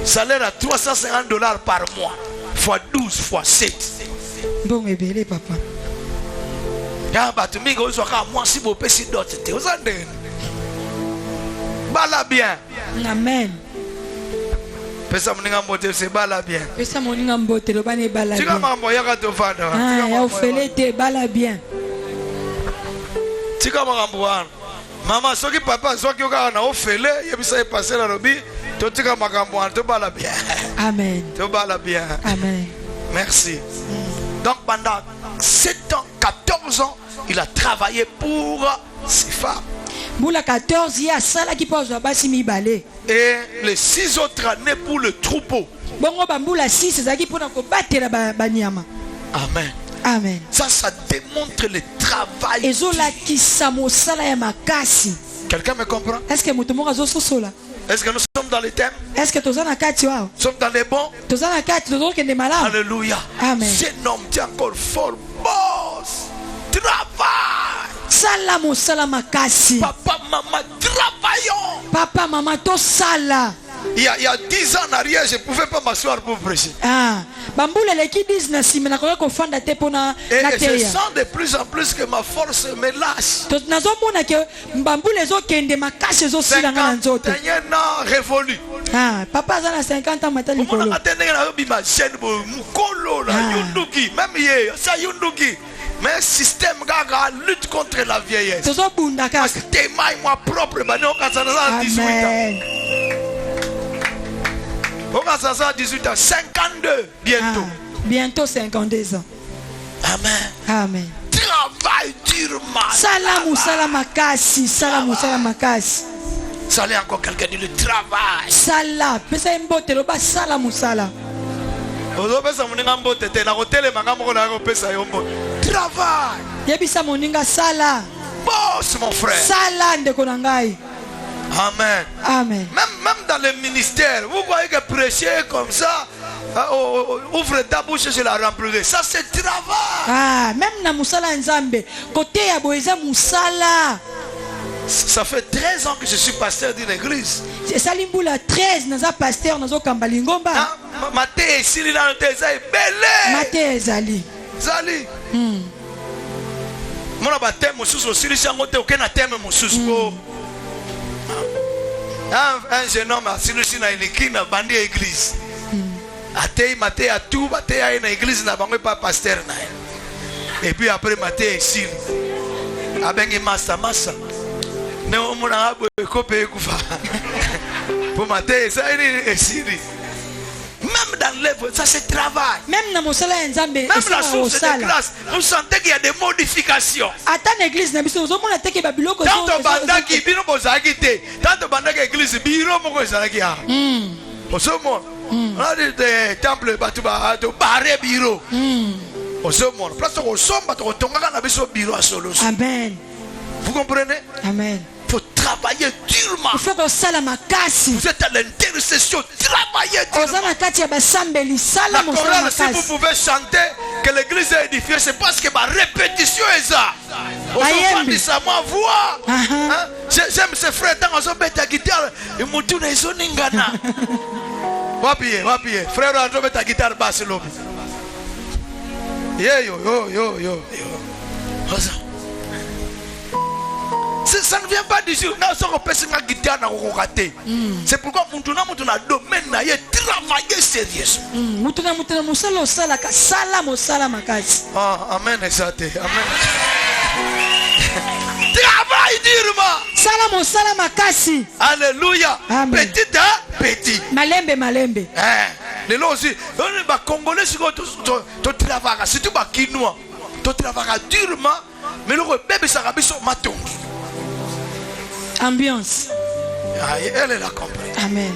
Salaire à $350 par mois. Fois 12 fois 7. Bon bébé papa. Bala bien. Amen. Pesa mninga mbote c'est bala bien. Pesa moninga mbote lo bane bala bien. Tika mambo yaka to fanda. Ya ofelete bala bien. Tika mambo wana. Mama soki papa soki oka na ofele yebisa passer la robi to tika makambo wana to bala bien. Amen. To bala bien. Amen. Merci. Donc pendant 7 ans, 14 ans, il a travaillé pour ses femmes. Et les 6 autres années pour le troupeau. Amen. Amen. Ça démontre le travail. Quelqu'un me comprend? Est-ce que nous sommes dans les thèmes? Est-ce que nous sommes dans les bons? Alléluia. Amen. Ce nom est encore fort. Boss. Travail. Papa, maman, travaillons. Papa, maman, to sala. Il y a 10 ans en arrière, je ne pouvais pas m'asseoir pour prêcher. Et je sens de plus en plus que ma force me lâche. 51 ans révolu. Papa a 50 ans maintenant. Mais système gaga lutte contre la vieillesse. Parce que t'es moi propre, mais non, quand ça a 18 ans. Quand ça a 18 ans, 52 bientôt. Bientôt 52 ans. Amen. Amen. Travaille durement. Salamakasi. Salé encore quelqu'un dit le travail. Sala. Pesa imbote loba sala musala. Travail. Yebisa moninga sala. Boss mon frère. Sala ndeko nangai. Amen. Amen. Même dans le ministère, vous voyez que prêcher comme ça, Ouvre ta bouche, je la remplirai. Ça, c'est travail. Ah, même na musala nzambe. Côté ya boeza musala. Ça fait 13 ans que je suis pasteur d'une église. C'est ça l'imbula 13 naza pasteur nazo kambalingomba. Mate esili na teza ebele. Mate ezali. Zali. Mona ba thème mususu osili sango te okena thème mususu ko. Un jeune homme a sinusi na ilikina bandi église. Atei mate a tout bate a na église na bango pas pasteur na. Et puis après mate esili. Abengi massa. Ne omona abo ekope kufa. Pour mater ça il est même dans l'œuvre ça c'est travail. Même dans musala nzambe. Même la source de grâce. Vous sentez qu'il y a des modifications. Attends l'église na biso ozomona teke ba biloko zo. Tanto bandaki bino bozaki te. Tanto bandaki église biro moko ezalaki ha. Osomona. On a des temples batuba to bare biro. Osomona. Place osomba to tongaka na biso biro a solo. Amen. Vous comprenez? Amen. Il faut travailler durement. Il faut qu'on sala makasi. Vous êtes à l'intercession. Travaillez durement. La chorale, si vous pouvez chanter que l'église est édifiée, c'est parce que ma répétition est ça. Aux enfants disent ça, moi, voix. J'aime ces frères, tant qu'on met ta guitare, ils m'ont dit, ils sont ningana. Wapiye. Frère, on met ta guitare basse, l'homme. Yo. Ça ne vient pas du jour. C'est pourquoi Moutuna domaine travailler sérieusement. Amen. Travaille durement. Alléluia. Petit à petit. Malembe. Les lots aussi. Les Congolais, tu travailles. Si tu vas Kinois, tu travailles durement. Mais le bébé s'arabie sur maton. Ambiance. Elle est là compris. Amen.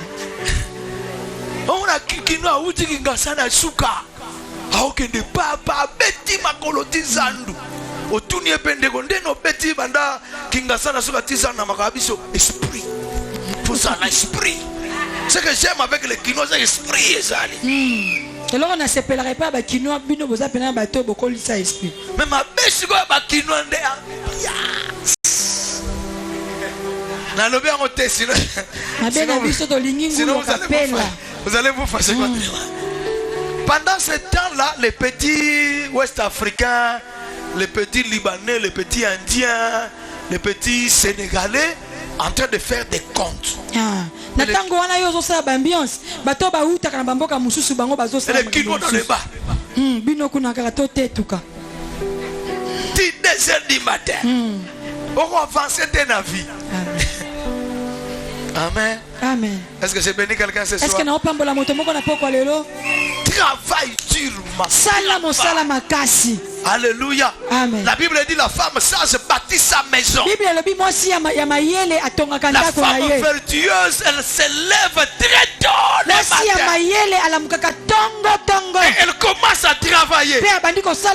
On a Kinois ou Tingasana Souka. Aokende papa beti makoloti zandu. Otunie pendegonde no beti banda Kingasana Souka tizana makabiso esprit. Pour ça l'esprit. Ce que j'aime avec les Kinois c'est l'esprit ezali. Et là on ne s'appellerait pas ba Kinois bino boza pena bato bokoli sa esprit. Mais ma besi go ba Kinois nde. Sinon vous allez vous fâcher. Pendant ce temps-là, les petits Ouest-Africains, les petits Libanais, les petits Indiens, les petits Sénégalais en train de faire des comptes. Et les Kinois dans les bas. 10 heures du matin. On va avancer de la vie. Amen. Est-ce que j'ai béni quelqu'un ce soir? Travaille durement. Alléluia. Amen. La Bible dit la femme sage bâtit sa maison. La femme vertueuse, elle s'élève très tôt le matin. Et elle commence à travailler.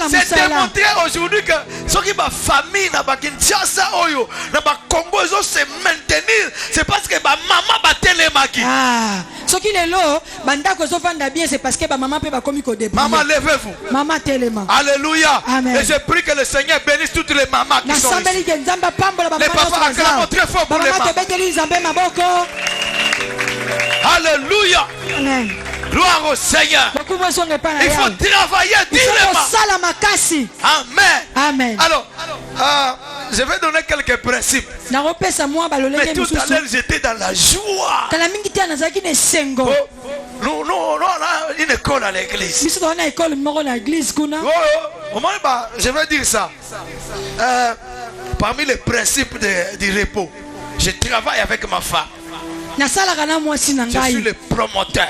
C'est démontré aujourd'hui que ceux qui ont famille dans Kinshasa, dans Congo, ils ont se maintenir. C'est parce que ma maman va télémaki. Ce qui est là, c'est parce que maman peut pas commis au début. Maman, levez-vous. Maman téléma. Alléluia. Amen. Et je prie que le Seigneur bénisse toutes les mamans qui sont ici. Les papas acclament très fort pour les mamans. Alléluia. Amen. Gloire au Seigneur. Il faut travailler durement. Amen. Alors, je vais donner quelques principes. Mais tout à l'heure, j'étais dans la joie. Nous, on a une école à l'église. Je vais dire ça. Parmi les principes du repos, je travaille avec ma femme. Je suis le promoteur.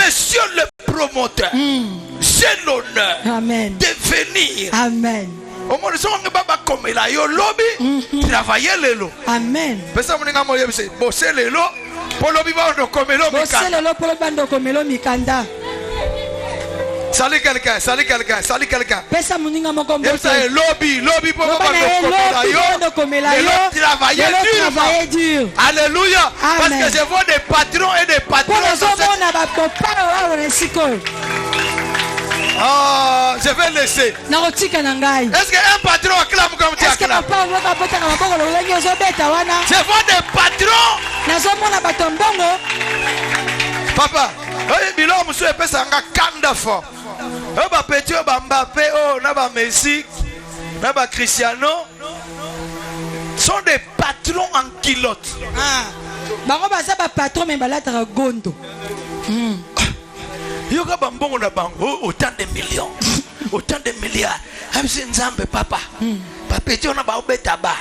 Monsieur le promoteur, j'ai l'honneur de venir. Amen. Travailler les lots. Amen. Bosser les lots. Salut quelqu'un, salut quelqu'un, salut quelqu'un. Pesa muninga moko mbote. Et lobby pour travailler dur. Alléluia. Parce que je vois des patrons et des patrons. Oh, je vais laisser. Est-ce qu'un patron acclame comme tu acclames? Je vois des patrons. Papa, il a monsieur Pesanga Kandafo. Oba Petit, Oba Mbappé, oh, Naba Messi, Naba Cristiano sont des patrons en culotte. Bango baza ba patron mais balatara gondo. Yoga bambongo na bango autant de millions, autant de milliards. Amsi nzambe papa. Papeti ona ba obeta ba.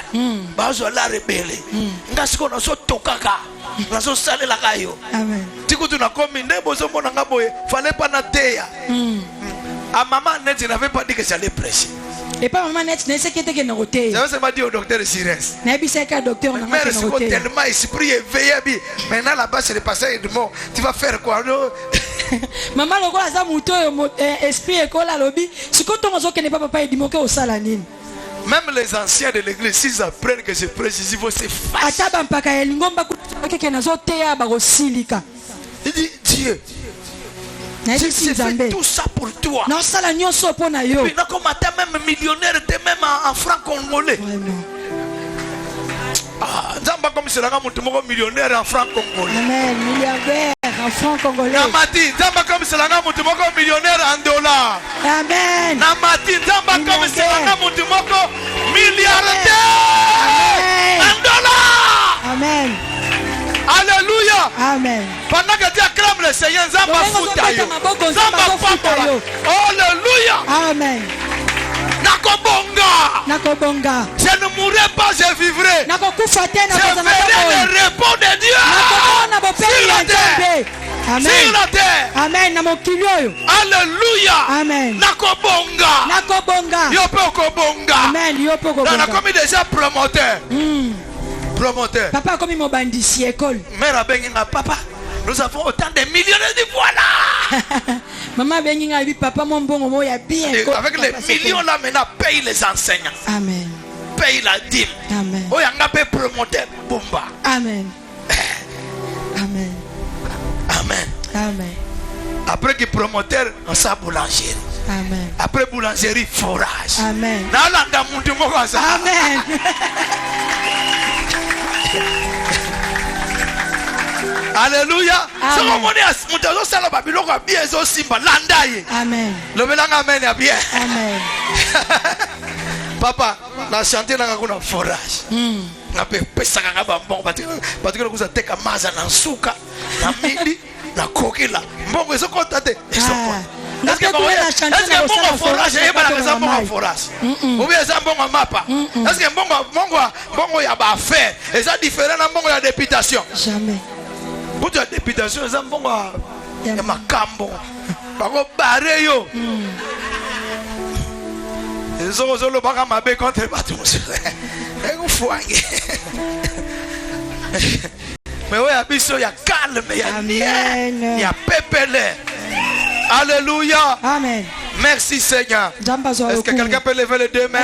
Ba zo la rebele. Ngasiko na so tokaka. Na so sale la kayo. Amen. Tiku tu na komi ndebo zo mona ngaboye, fallait pas na teya. A maman net n'avait pas dit que j'allais prêcher. Et pas maman net ne sait qui était que na roté. Ça m'a dit au docteur Sirens. Na bisa ka docteur na roté. Mais c'est tellement esprit éveillé bi. Maintenant là-bas c'est le passage de mort. Tu vas faire quoi? Maman lokola za muto esprit ekola lobi. Sikoto ngozo ke ne papa edimoke au sala nini. Même les anciens de l'église, s'ils apprennent que je prêche, ils vont se fâcher. Il dit Dieu, j'ai fait tout ça pour toi. Et puis, comme tu es même millionnaire, tu es même en franc congolais. Zamba comme c'est là, tu es millionnaire en franc congolais. Amen, milliardaire en franc congolais. Namati, Zamba comme c'est là, tu es millionnaire en dollars. Amen. Namati, Zamba comme c'est là, tu es milliardaire en dollars. Amen. Alléluia. Amen. Pendant que tu acclames le Seigneur, Zamba Foutayo. Zamba Foutayo. Alléluia. Amen. Nakobonga. Je ne mourrai pas, je vivrai. Je verrai le repos de Dieu sur la terre. Amen. Sur la terre. Amen. Alléluia. Amen. Nakobonga. Yopo Kobonga. Amen. Yopo Kobonga. On a commis déjà promoteur. Promoteur. Papa a commis mon bandit école. Mère Benginga, papa. Nous avons autant de millionnaires de voilà. Maman Benginga dit papa mon bon mot a bien. Avec les millions là maintenant paye les enseignants. Amen. Paye la dîme. Amen. Oh yanga paye promoteur. Bomba. Amen. Amen. Amen. Amen. Après que promoteur on sa boulangerie. Amen. Après boulangerie forage. Amen. Amen. Alléluia. Amen. Amen. Amen. Papa, na chanter na kuna forage. Na pesa kanga bambon parce que vous êtes ka maza na suka na midi na kokila. Mbongo eso kontate. Est-ce que mbongo forage et bala za mbongo forage. Ou bien za mbongo mapa. Est-ce que mbongo ya ba faire, et ça différent na mbongo ya députation. Jamais. Pour la députation, ça mbongo ya makambo. Bako bare yo. Zolo baka mabe contre bato. Ego fuange. Mais ouais, abiso ya calme, ya Amen. Ya pepele. Alléluia. Amen. Merci Seigneur. Est-ce que quelqu'un peut lever les deux mains?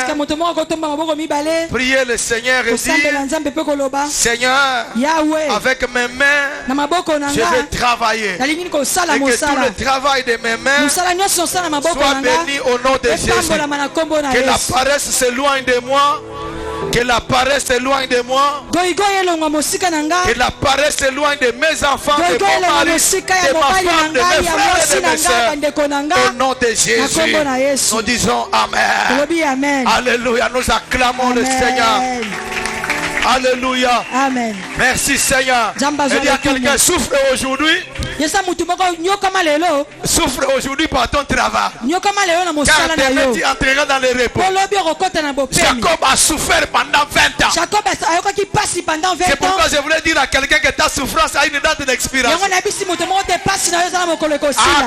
Priez le Seigneur et dire Seigneur, avec mes mains, je vais travailler. Et que tout le travail de mes mains soit béni au nom de Jésus. Que la paresse s'éloigne de moi. Que la paresse s'éloigne de moi. Que la paresse s'éloigne de mes enfants, de mon mari, de ma femme, de mes frères et de mes sœurs. Au nom de Jésus, nous disons Amen. Alléluia, nous acclamons le Seigneur. Alléluia. Amen. Merci Seigneur. Il y a quelqu'un qui souffre aujourd'hui. Souffre aujourd'hui par ton travail. Car tu entreras dans le repos. Jacob a souffert pendant 20 ans. C'est pourquoi je voulais dire à quelqu'un que ta souffrance a une date d'expiration.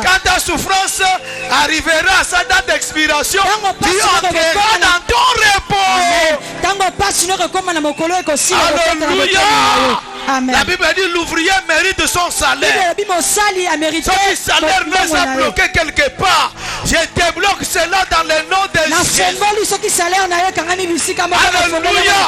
Quand ta souffrance arrivera à sa date d'expiration, tu entreras dans ton repos. Alléluia. Amen. La Bible dit l'ouvrier mérite son salaire. Si salaire nous a bloqué quelque part, je débloque cela dans le nom de Jésus. Alléluia.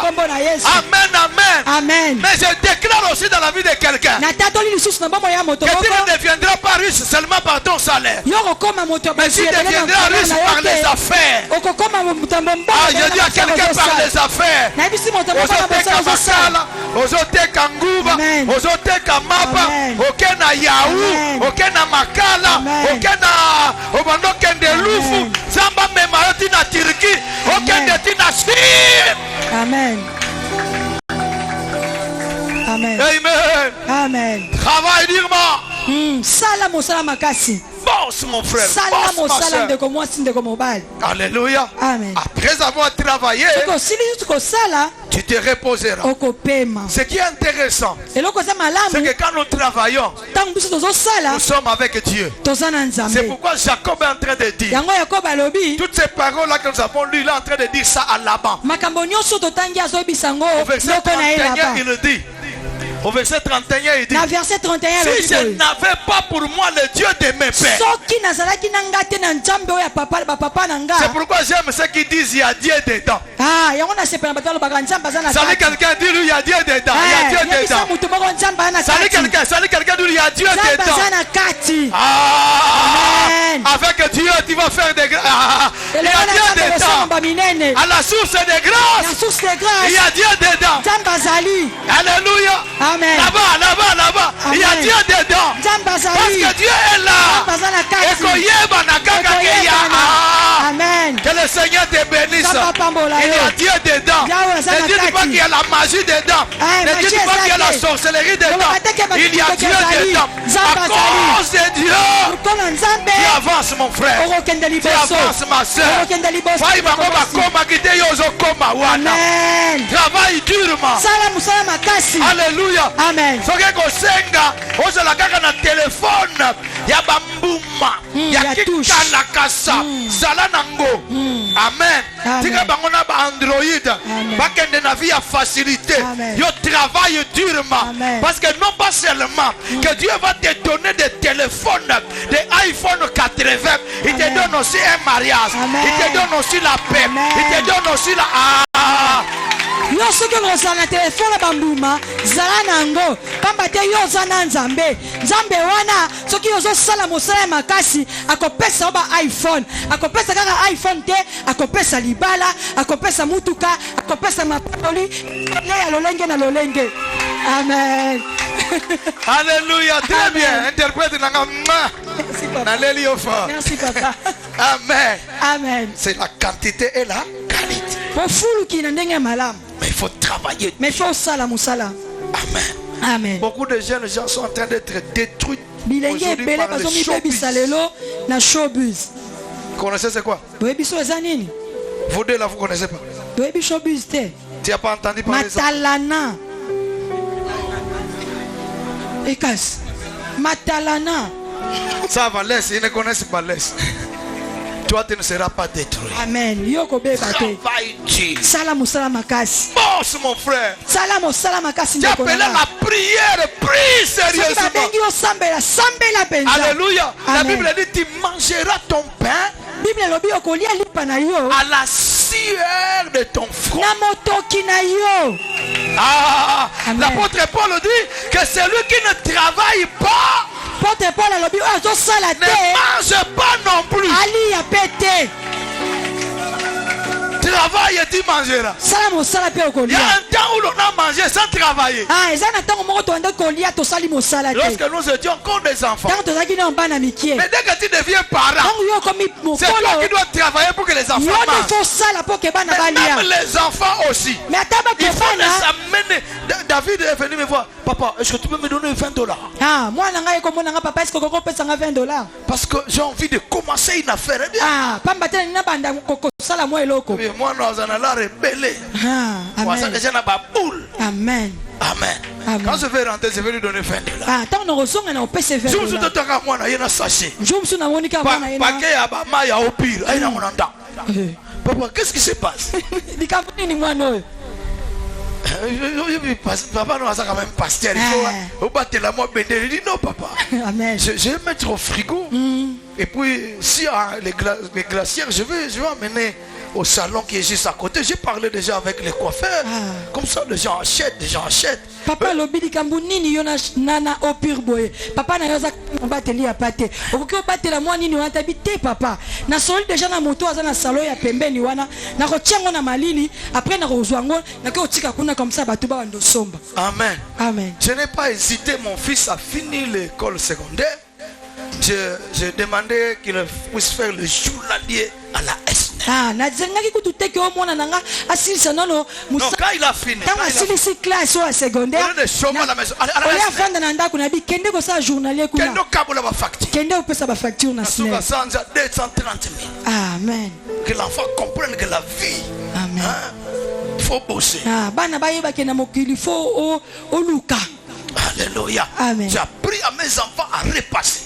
Amen, amen. Amen. Mais je déclare aussi dans la vie de quelqu'un que tu ne deviendras pas riche seulement par ton salaire, mais tu deviendras riche par les affaires. Ah, je dis à quelqu'un par les affaires. Ozoteka makala, ozoteka nguba, ozoteka mapa, okena yaou, okena makala, okena obandokende lufu, zamba memayoti na Turquie, okende tina Syrie. Amen. Amen. Amen. Amen. Travaille durement. Salam salam kasi. Boss mon frère. Salam salam de comme de comme Alléluia. Amen. Après avoir travaillé, tu te reposeras. Ce qui est intéressant, c'est que quand nous travaillons, nous sommes avec Dieu. C'est pourquoi Jacob est en train de dire toutes ces paroles-là que nous avons lues, il est en train de dire ça à Laban. Au verset 31, il dit. Au verset 31, il dit, si je n'avais pas pour moi le Dieu de mes pères. C'est pourquoi j'aime ceux qui disent il y a Dieu dedans. Salut quelqu'un, dis-lui il y a Dieu dedans. Il y a Dieu dedans. Salut quelqu'un, dis-lui il y a Dieu dedans. Avec Dieu, tu vas faire des grâces. Il y a Dieu dedans. À la source des grâces, il y a Dieu dedans. Alléluia. Amen. Là-bas, il y a Dieu dedans. Parce que Dieu est là. Amen. Que le Seigneur te bénisse. Il y a Dieu dedans. Ne dis pas qu'il y a la magie dedans. Ne dis pas qu'il y a la sorcellerie dedans. Il y a Dieu dedans. À cause de Dieu, tu avances mon frère. Tu avances ma soeur. Travaille durement. Alléluia. Amen. Soki kosenga ozala kaka na telefone ya bambuma ya kikanakasa zala nango. Amen. Tika bango na ba Android bakende na vie ya facilité. Yo travaille durement parce que non pas seulement que Dieu va te donner des téléphones, des iPhone 80, il te donne aussi un mariage, il te donne aussi la paix, il te donne aussi la yo soki ozala na telefone bambuma zala nango pamba te yo oza na nzambe wana soki ozosala mosala ya makasi akopesa ba iPhone, akopesa kaka iPhone te, akopesa libala, akopesa mutuka, akopesa mapatoli ya lolenge na lolenge. Amen. Alléluia. Très bien. Interprète nanga. Merci papa. Amen. Amen. C'est la quantité et la qualité. Mais il faut travailler. Mais il faut sala musala. Amen. Amen. Beaucoup de jeunes gens sont en train d'être détruits. Aujourd'hui par le showbiz. Vous connaissez c'est quoi? Vous deux là vous connaissez pas? Tu n'as pas entendu parler de ça? Matalana. Ekas. Matalana. Ça va, laisse, ils ne connaissent pas, laisse. Toi, tu ne seras pas détruit. Amen. Travaille dur. Boss, mon frère. Tu appelles la prière, prie sérieusement. Alléluia. La Bible dit tu mangeras ton pain à la sueur de ton front. L'apôtre Paul dit que celui qui ne travaille pas ne mange pas non plus. Travaille et tu mangeras. Il y a un temps où l'on a mangé sans travailler. Lorsque nous étions encore des enfants. Mais dès que tu deviens parent, c'est toi qui dois travailler pour que les enfants mangent. Mais même les enfants aussi. Il faut les amener. David est venu me voir. Papa, est-ce que tu peux me donner $20? Parce que j'ai envie de commencer une affaire. Moi, nous allons la rebeller. Amen. Amen. Quand je vais rentrer, je vais lui donner $20. Papa, qu'est-ce qui se passe? Papa nous a quand même pasteur. Il faut battre la moi bête. Il dit non papa. Amen. Je vais mettre au frigo. Et puis si les glacières, je vais amener au salon qui est juste à côté. J'ai parlé déjà avec les coiffeurs. Comme ça les gens achètent. Papa lobili kambunini yona nana opirboye. Papa na yoza bateli apate. Okoki bateli la moi nini wana habité papa. Na soli déjà na moto aza na salon ya pembeni wana. Na kotiango na malili après na kozwango na ko tika kuna comme ça bato ba ndo somba. Amen. Amen. Je n'ai pas hésité, mon fils a fini l'école secondaire. J'ai demandé qu'il puisse faire le journalier à la SNEL. Non, quand il a fini. Classe au secondaire. On est chômage à la maison. Amen. Que l'enfant comprenne que la vie. Amen. Il faut bosser. Alléluia. J'ai appris à mes enfants à repasser.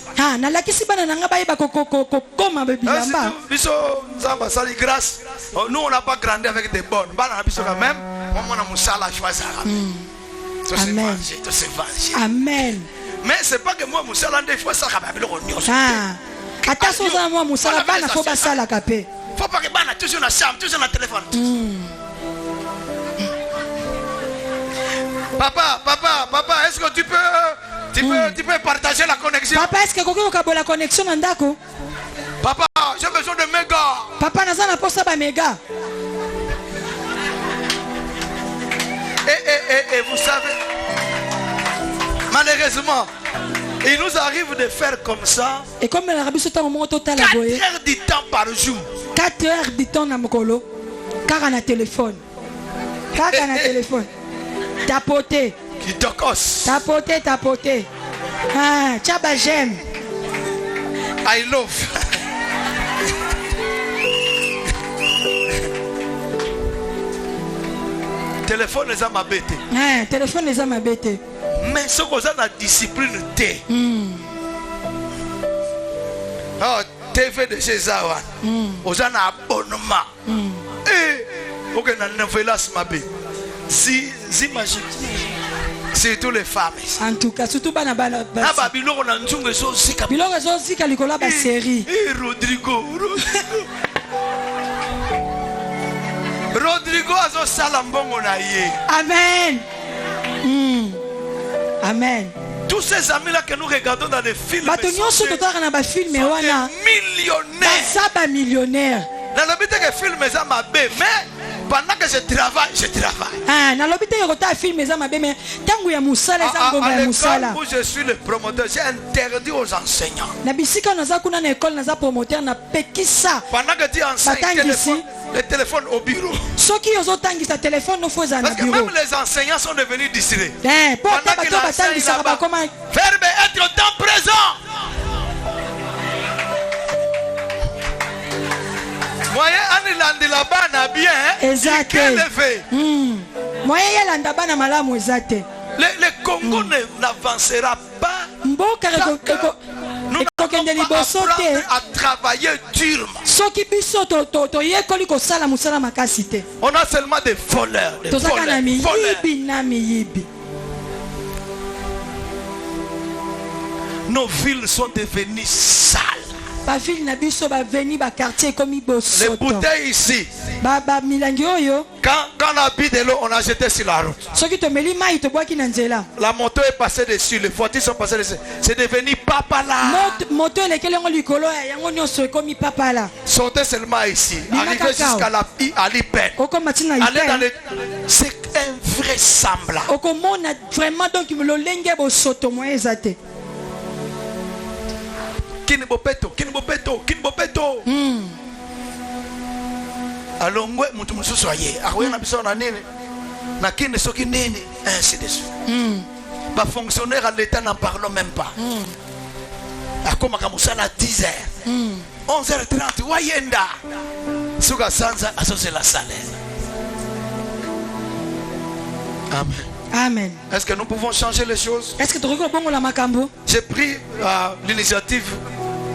Nous on n'a pas grandi avec des bonnes. Amen. Mais c'est pas que moi Moussala il faut ça. Faut pas que bana toujours na chambre, toujours na téléphone. Papa, est-ce que tu peux partager la connexion? Papa, est-ce que tu peux la connexion ndako? Papa, j'ai besoin de méga. Papa, n'a pas posa ba méga. Et vous savez, malheureusement, il nous arrive de faire comme ça. Et comme la Rabbi Sotan au moment total 4 heures du temps par jour. 4 heures du temps na mokolo. Car on a téléphone. Tapoter. Qui tocos. Tapoter. Ah, tchaba j'aime. I love. Téléphone les a m'abêté. Téléphone les a m'abêté. Mais ce qu'on a la discipline T. Oh, TV de chez Zawa. On a un abonnement. Et on a une nouvelle m'abêté. Si magique. C'est tous les femmes. En tout cas, surtout bana. Biloko na nzungu so sika. Biloko so sika likola ba série. Rodrigo azo sala mbongo na ye. Amen. Amen. Tous ces amis là que nous regardons dans les films. Millionnaires. Basaba millionnaire. Dans le but que film ça m'a bé mais pendant que je travaille. Na lobite yokota film eza mabe mais tangu ya musala eza ngomba ya musala. Où je suis le promoteur, j'ai interdit aux enseignants. Na bisika naza kuna na école naza promoteur na pekisa. Pendant que tu enseignes le téléphone au bureau. Soki yozo tangisa téléphone no foza na bureau. Parce que même les enseignants sont devenus distraits. Pendant que batangisa ba comment verbe être au temps présent. Moyen anilandi la bana bien. Exact. Moyen yalanda bana malamu exact. Le Congo n'avancera pas. Mboka nous apprendre à travailler durement. On a seulement des voleurs. Nos villes sont devenues sales. Les bouteilles ici. Quand on a bu de l'eau, on a jeté sur la route. La moto est passée dessus, les voitures sont passées dessus. C'est devenu papa là. Sortez seulement ici. Arrivez jusqu'à la l'hyper. Allez dans les... C'est invraisemblable. Kinibopeto. Alongwe mtu msusu aye. Akwena biso na nini? Na kini soki nini? Ainsi de suite. Ba fonctionnaire à l'état n'en parlons même pas. Akoma kamusala 10h. 11h30 wayenda. Suka sanza asose la salaire. Amen. Amen. Est-ce que nous pouvons changer les choses? Est-ce que tu regardes bon la makambo? J'ai pris l'initiative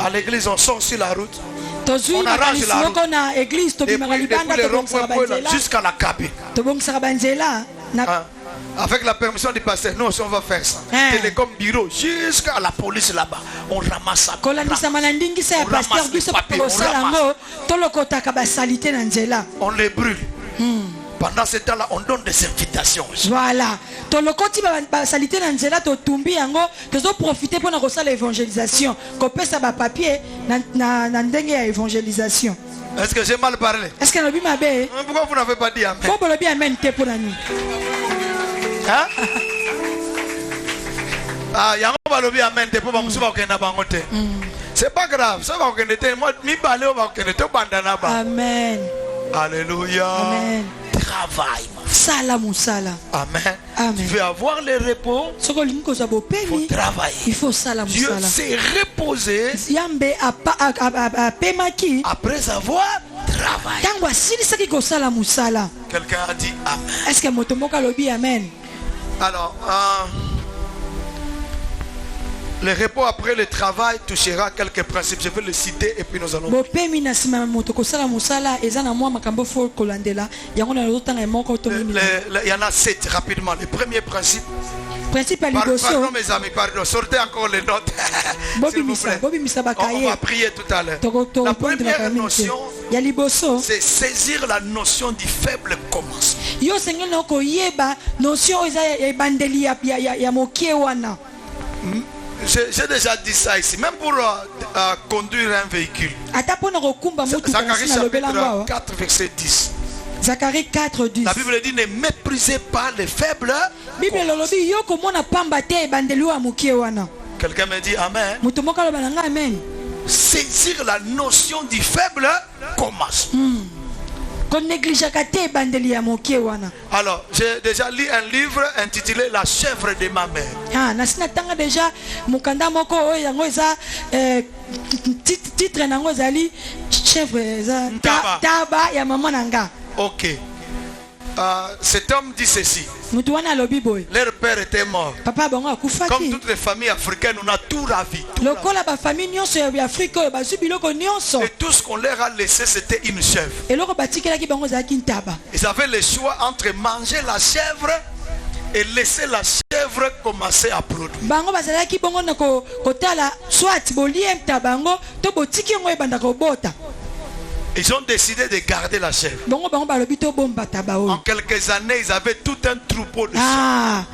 à l'église, on sort sur la route. On arrange la route. Et puis le rond-point jusqu'à la cabine. Avec la permission du pasteur, nous aussi on va faire ça. Télécom bureau jusqu'à la police là-bas. On ramasse ça. On les brûle. Pendant ce temps-là, on donne des invitations. Voilà. Tu profiter pour l'évangélisation. Papier évangélisation. Est-ce que j'ai mal parlé? Est-ce que pourquoi vous n'avez pas dit amen? Hein? C'est pas grave, ça va Amen. Alléluia. Amen. Travail. Amen. Amen. Tu veux avoir le repos? Il faut travailler. Il faut Dieu s'est reposé après avoir travaillé. Quelqu'un a dit amen. Est-ce que amen? Alors, le repos après le travail touchera quelques principes. Je vais les citer et puis nous allons. Il y en a 7 rapidement. Le premier principe. Pardon mes amis, pardon. Sortez encore les notes. On va prier tout à l'heure. La première notion, c'est saisir la notion du faible commencement. J'ai déjà dit ça ici, même pour conduire un véhicule. Zacharie chapitre 4 verset 10. Zacharie 4, 10. La Bible dit ne méprisez pas les faibles. Quelqu'un me dit amen. Saisir la notion du faible commencement. Alors, j'ai déjà lu un livre intitulé La chèvre de ma mère. Ok. Cet homme dit ceci. Leur père était mort. Comme toutes les familles africaines, on a tout ravi. Et tout ce qu'on leur a laissé, c'était une chèvre. Ils avaient le choix entre manger la chèvre et laisser la chèvre commencer à produire. Ils ont décidé de garder la chèvre. En quelques années, ils avaient tout un troupeau de chèvres.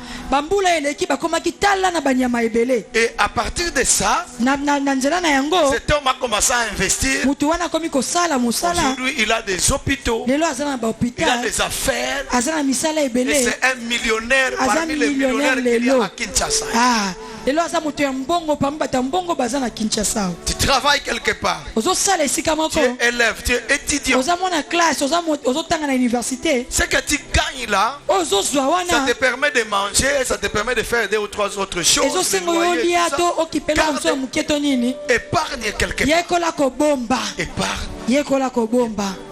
Et à partir de ça, cet homme a commencé à investir. Aujourd'hui, il a des hôpitaux, il a des affaires. Et c'est un millionnaire parmi les millionnaires qu'il y a à Kinshasa. Tu travailles quelque part. Tu es élève, tu es étudiant. Ce que tu gagnes là, ça te permet de manger, ça te permet de faire 2 ou 3 autres choses. Épargne quelque part. Épargne.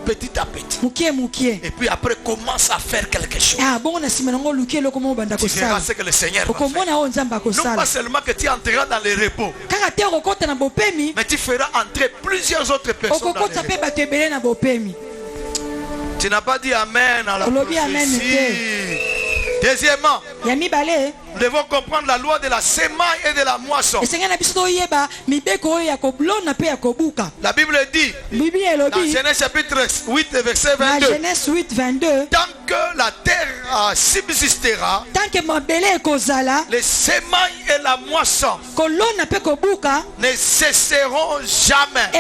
Petit à petit. Et puis après commence à faire quelque chose. Tu verras ce que le Seigneur va faire. Non pas seulement que tu entreras dans les repos, mais tu feras entrer plusieurs autres personnes dans les repos. Tu n'as pas dit amen à la prophétie. Deuxièmement, nous devons comprendre la loi de la semaille et de la moisson. La Bible dit dans Genèse chapitre 8 verset 22, tant que la terre subsistera, les semailles et la moisson ne cesseront jamais.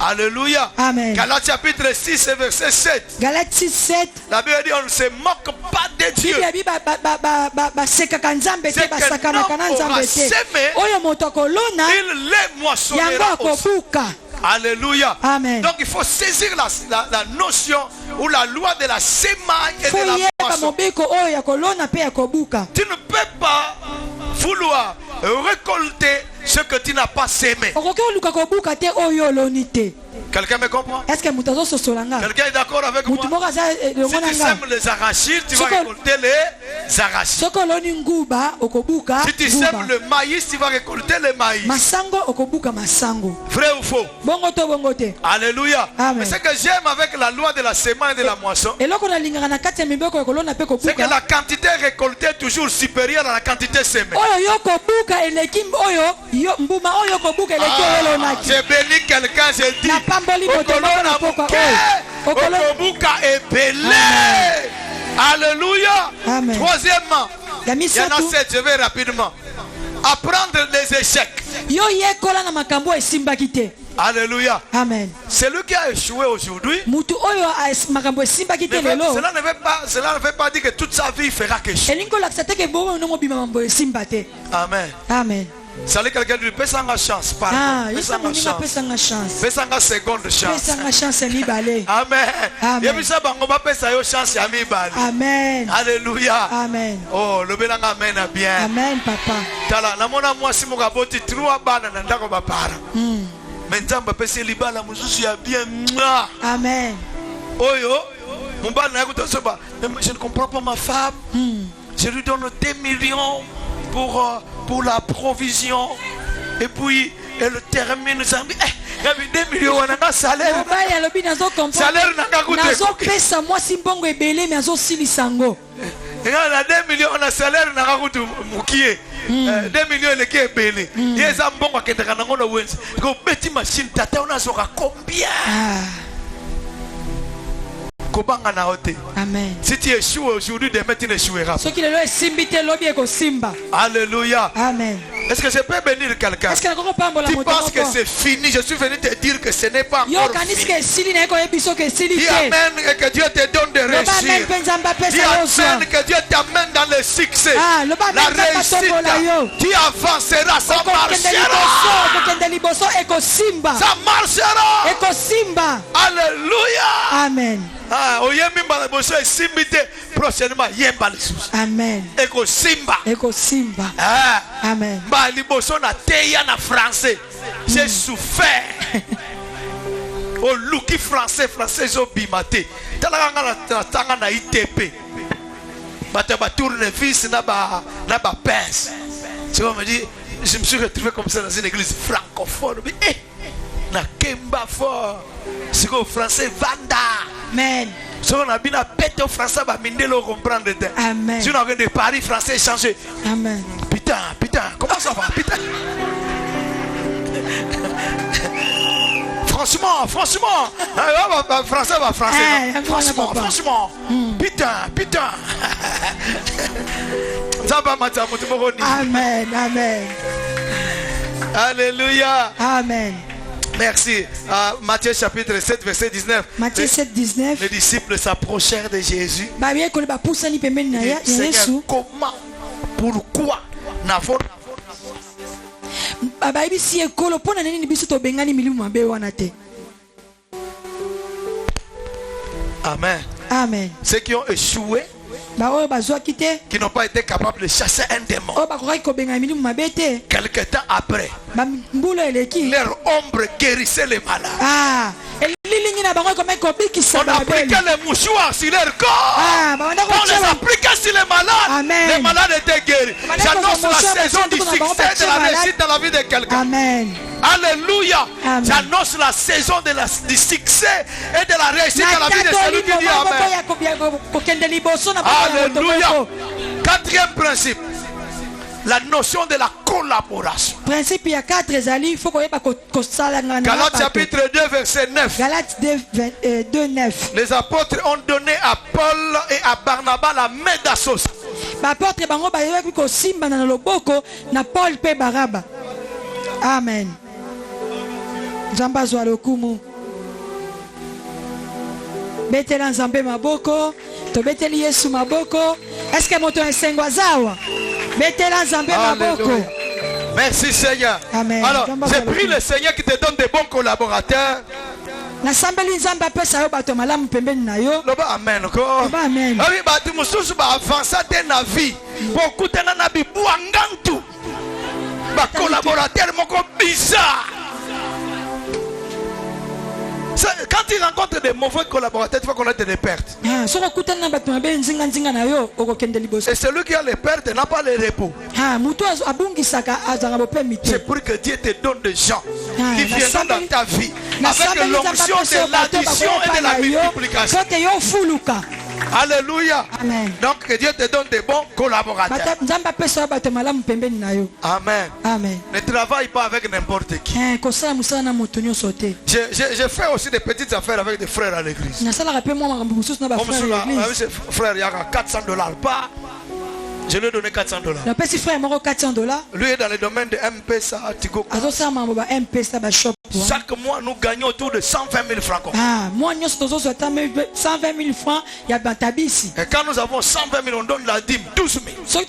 Alléluia. Amen. Galates chapitre 6 verset 7. Galates 6, 7. La Bible dit on ne se moque pas de Dieu. Ce que l'homme aura semé, il les moissonnera aussi. Alléluia. Amen. Donc il faut saisir la notion ou la loi de la semaille et de la moisson. Tu ne peux pas vouloir récolter ce que tu n'as pas semé. Quelqu'un me comprend? Est-ce que mutazo sosolanga? Quelqu'un est d'accord avec moi? Si tu sèmes les arachides, tu vas récolter les arachides. Si tu sèmes le maïs, tu vas récolter le maïs. Masango okobuka masango. Vrai ou faux? Bongo to bongo te. Alléluia. Mais ce que j'aime avec la loi de la semence et de la moisson, c'est que la quantité récoltée est toujours supérieure à la quantité semée. J'ai béni quelqu'un, j'ai dit Okobuka est belé. Alléluia. Troisièmement, il y en a 7, je vais rapidement. Apprendre des échecs. Alléluia. Amen. Celui qui a échoué aujourd'hui, cela ne veut pas dire que toute sa vie il fera quelque chose. Amen. Amen. Salut quelqu'un lui paie sa chance. Paie sa chance. Paie sa seconde chance. Amen. Amen. Alléluia. Amen. Oh, le bénin amen bien. Amen, papa. Tala, na mona moi si mon aboti trois bana na ndako bapara. Maintenant papa c'est libala mususu ya bien. Amen. Oyo, mon bana na kuto soba. Je ne comprends pas ma femme. Je lui donne 2 millions pour la provision. Et puis elle termine ça. Il y a 2 millions on a salaire. Salaire n'a pas coûté. Pesa moi si mbongo ebele mais azo silisango. Et on a 2 millions on a salaire n'a pas coûté mukie. 2 millions le qui est belé. Yes ambongo kendeka na ngona wenzi. Ko beti machine tata on a soka combien? Amen. Si tu échoues aujourd'hui, demain tu n'échoueras pas. Alléluia. Amen. Est-ce que je peux bénir quelqu'un? Tu penses que c'est fini? Je suis venu te dire que ce n'est pas encore fini. Dis amen et que Dieu te donne de réussir. Dis amen que Dieu t'amène dans le succès. La réussite. Tu avanceras, ça marchera. Ça marchera. Alléluia. Amen. Prochainement, amen. Eko Simba. Amen. Français. J'ai souffert. Au looki français zo bimate. Talanga na ITP. Bata ba tournevis na ba pince. Tu vas me dire, je me suis retrouvé comme ça dans une église francophone. Na kemba fort. C'est au français Vanda. Amen. Si on a bien pété au français, va mindelo comprendre. Amen. Si on a de Paris français changer. Amen. Putain, comment ça va, putain? Franchement. Français va français. Franchement. Putain. Amen. Alléluia. Amen. Merci. Matthieu chapitre 7 verset 19. Matthieu 7 19. Les disciples s'approchèrent de Jésus. Seigneur, comment? Pourquoi? Amen. Amen. Ceux qui ont échoué, qui n'ont pas été capables de chasser un démon, quelque temps après, leur ombre guérissait les malades. On appliquait les mouchoirs sur leur corps. On les appliquait sur les malades. Amen. Les malades étaient guéris. J'annonce la saison du succès, de la réussite dans la vie de quelqu'un. Amen. Alléluia. J'annonce la saison du succès et de la réussite dans la vie de celui qui dit Amen. Alléluia. Quatrième principe, la notion de la collaboration. Principe il y a 4 il faut qu'on Galates chapitre 2 verset 9. Galates 2 9. Les apôtres ont donné à Paul et à Barnabas la main d'association. Apôtre bango ba yoki ko simba na loboko na Paul pe Baraba. Amen. Nzamba zwa lokumu. Betela nzambe maboko, to beteli Yesu maboko. Est-ce que moto esengwa zawa? Betela nzambe maboko. Merci Seigneur. Amen. Alors, j'ai pris le Seigneur qui te donne des bons collaborateurs. Nasambeli nzamba pesa yo bato malamu pembeni na yo. Loba amen ko. Amen. Abi bato mususu ba avancer te na vie. Beaucoup tena na bibu angantu. Ba collaborateur moko bizarre. rencontres des mauvais collaborateurs, tu vas connaître des pertes. Et celui qui a les pertes n'a pas les repos. C'est pour que Dieu te donne des gens qui viendront dans ta vie avec l'onction de l'addition et de la multiplication. Alléluia. Amen. Donc que Dieu te donne des bons collaborateurs. Amen. Amen. Ne travaille pas avec n'importe qui. J'ai fait aussi des petites affaires avec des frères à l'église. Frère, il y a $400 pas. Je lui ai donné $400. Lui est dans le domaine de M-Pesa, Tigo. Chaque mois, nous gagnons autour de 120 000 francs. Et quand nous avons 120 000, on donne la dîme 12 000.